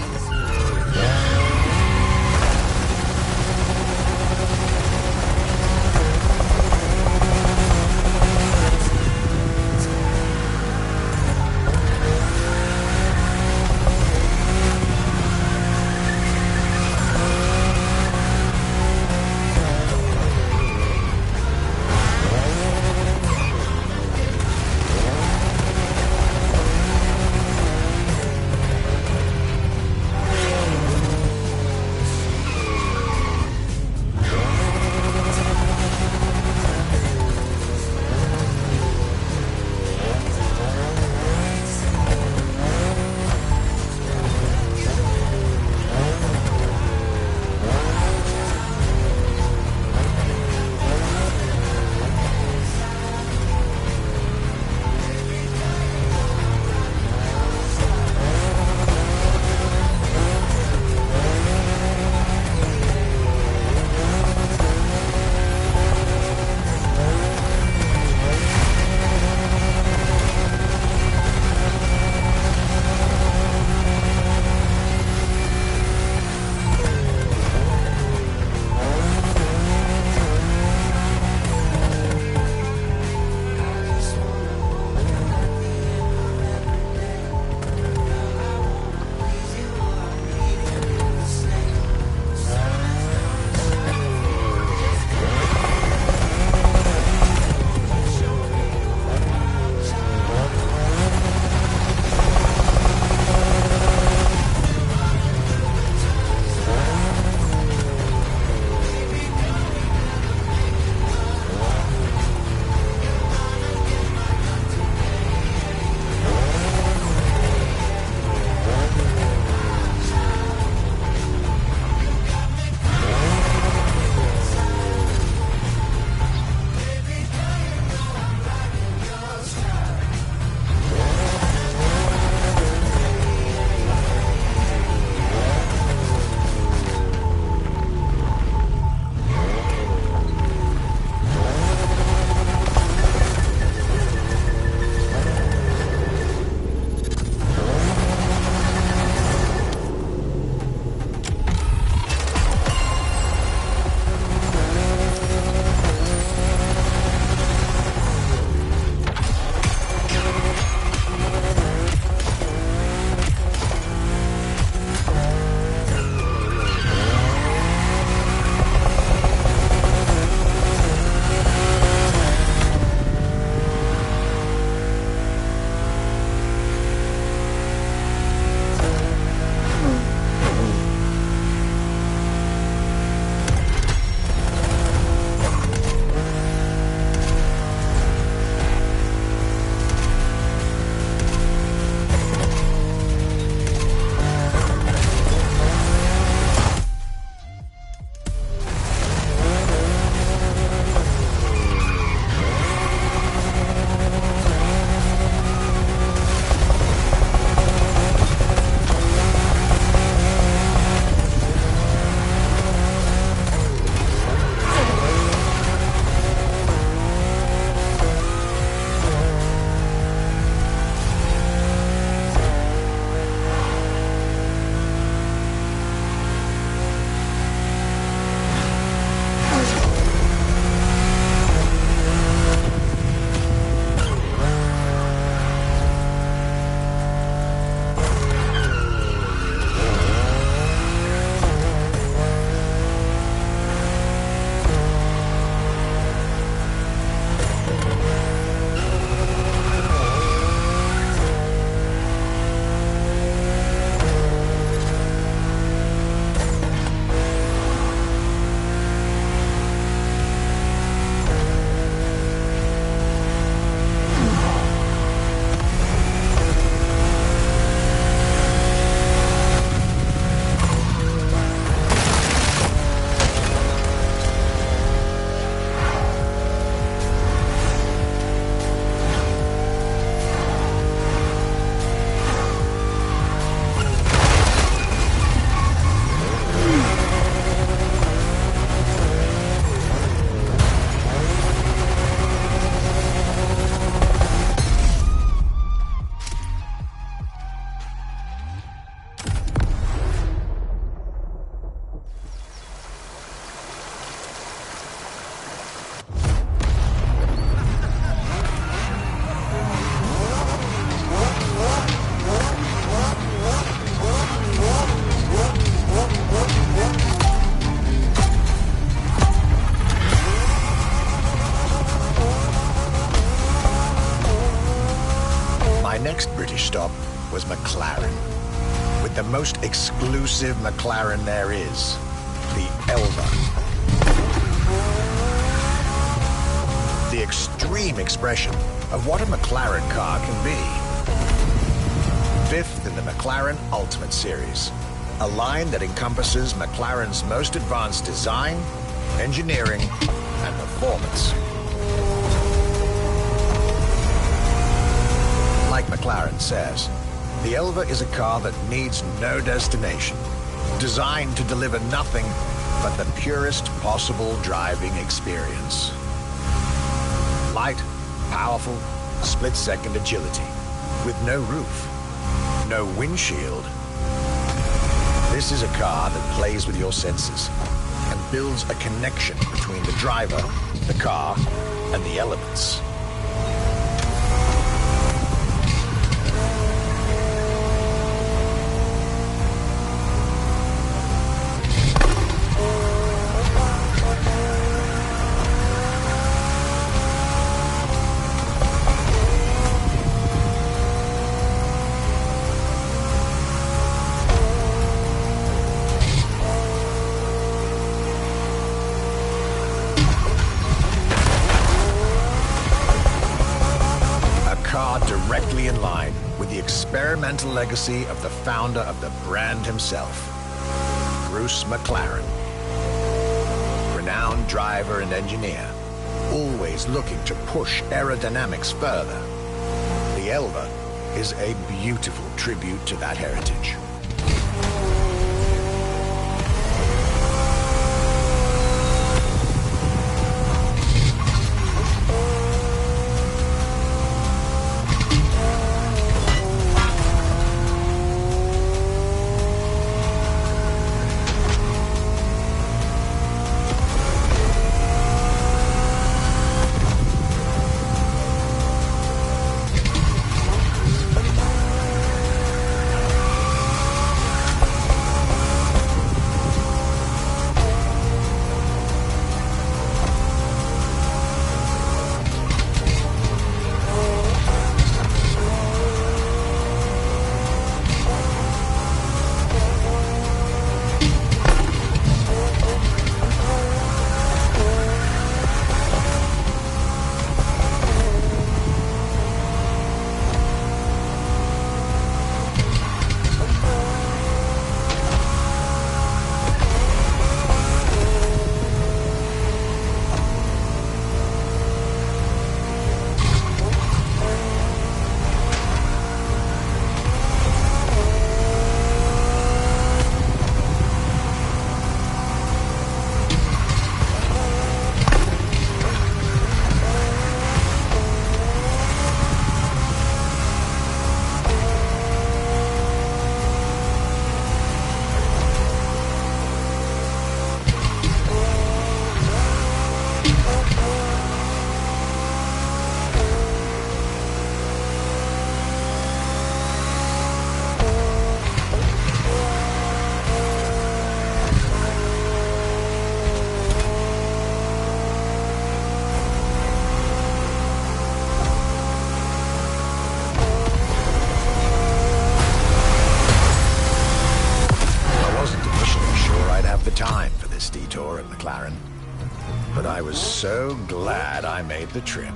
[SPEAKER 2] next British stop was McLaren, with the most exclusive McLaren there is, the Elva. The extreme expression of what a McLaren car can be. Fifth in the McLaren Ultimate Series, a line that encompasses McLaren's most advanced design, engineering, and performance. Like McLaren says, the Elva is a car that needs no destination, designed to deliver nothing but the purest possible driving experience. Light, powerful, split-second agility, with no roof, no windshield. This is a car that plays with your senses and builds a connection between the driver, the car, and the elements. Directly in line with the experimental legacy of the founder of the brand himself, Bruce McLaren. Renowned driver and engineer, always looking to push aerodynamics further. The Elva is a beautiful tribute to that heritage. But I was so glad I made the trip.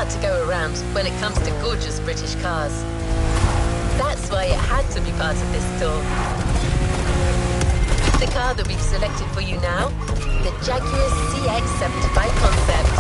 [SPEAKER 1] To go around when it comes to gorgeous British cars. That's why it had to be part of this tour. The car that we've selected for you now, the Jaguar CX-75 Concept.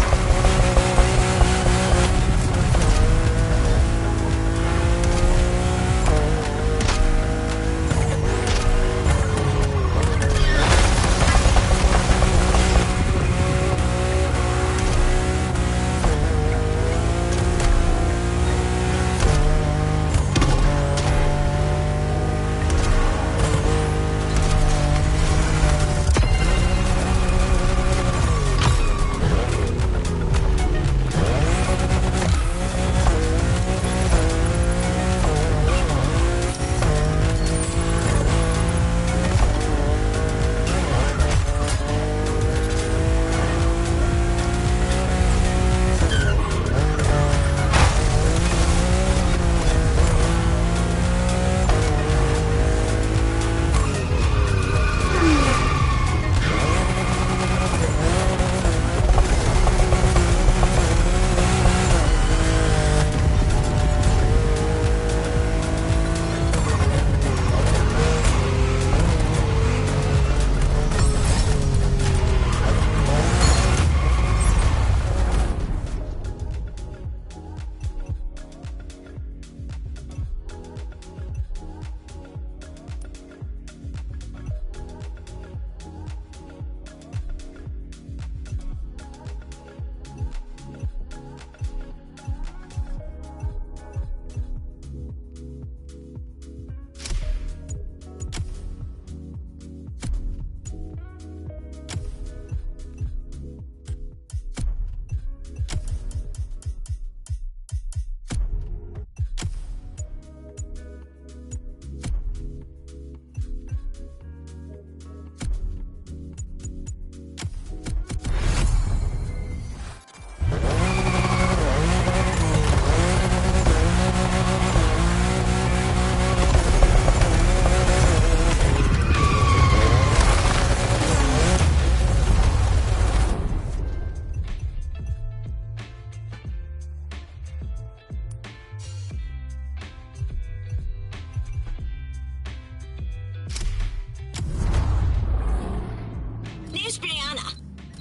[SPEAKER 7] is Brianna,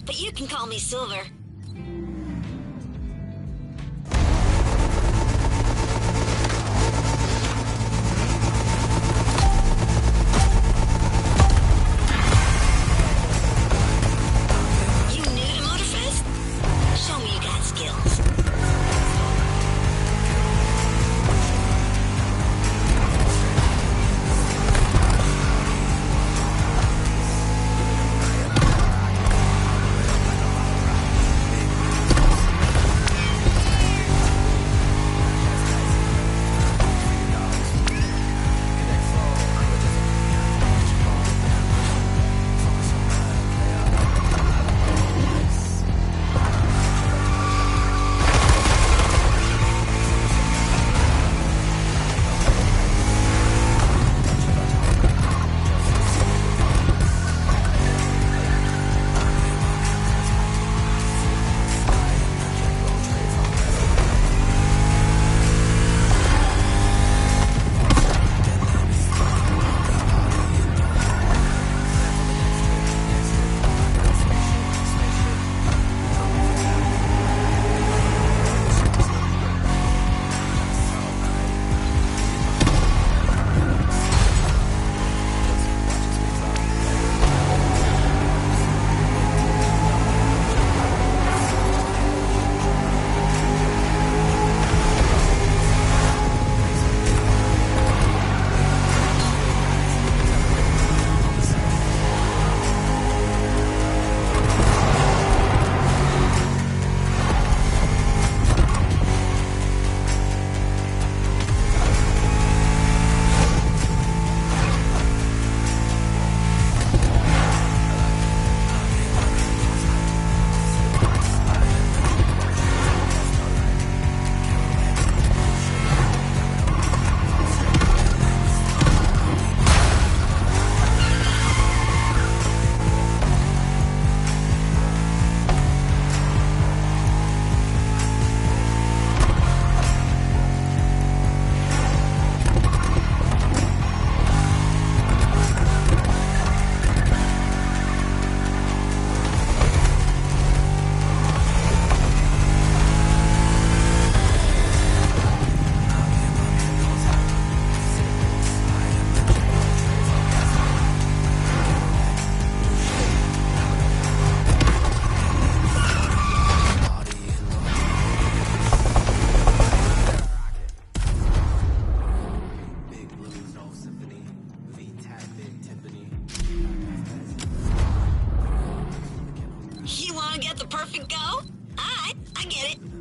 [SPEAKER 7] but you can call me Silver. You new to Motorfest? Show me you got skills. You want to get the perfect go? Alright, I get it.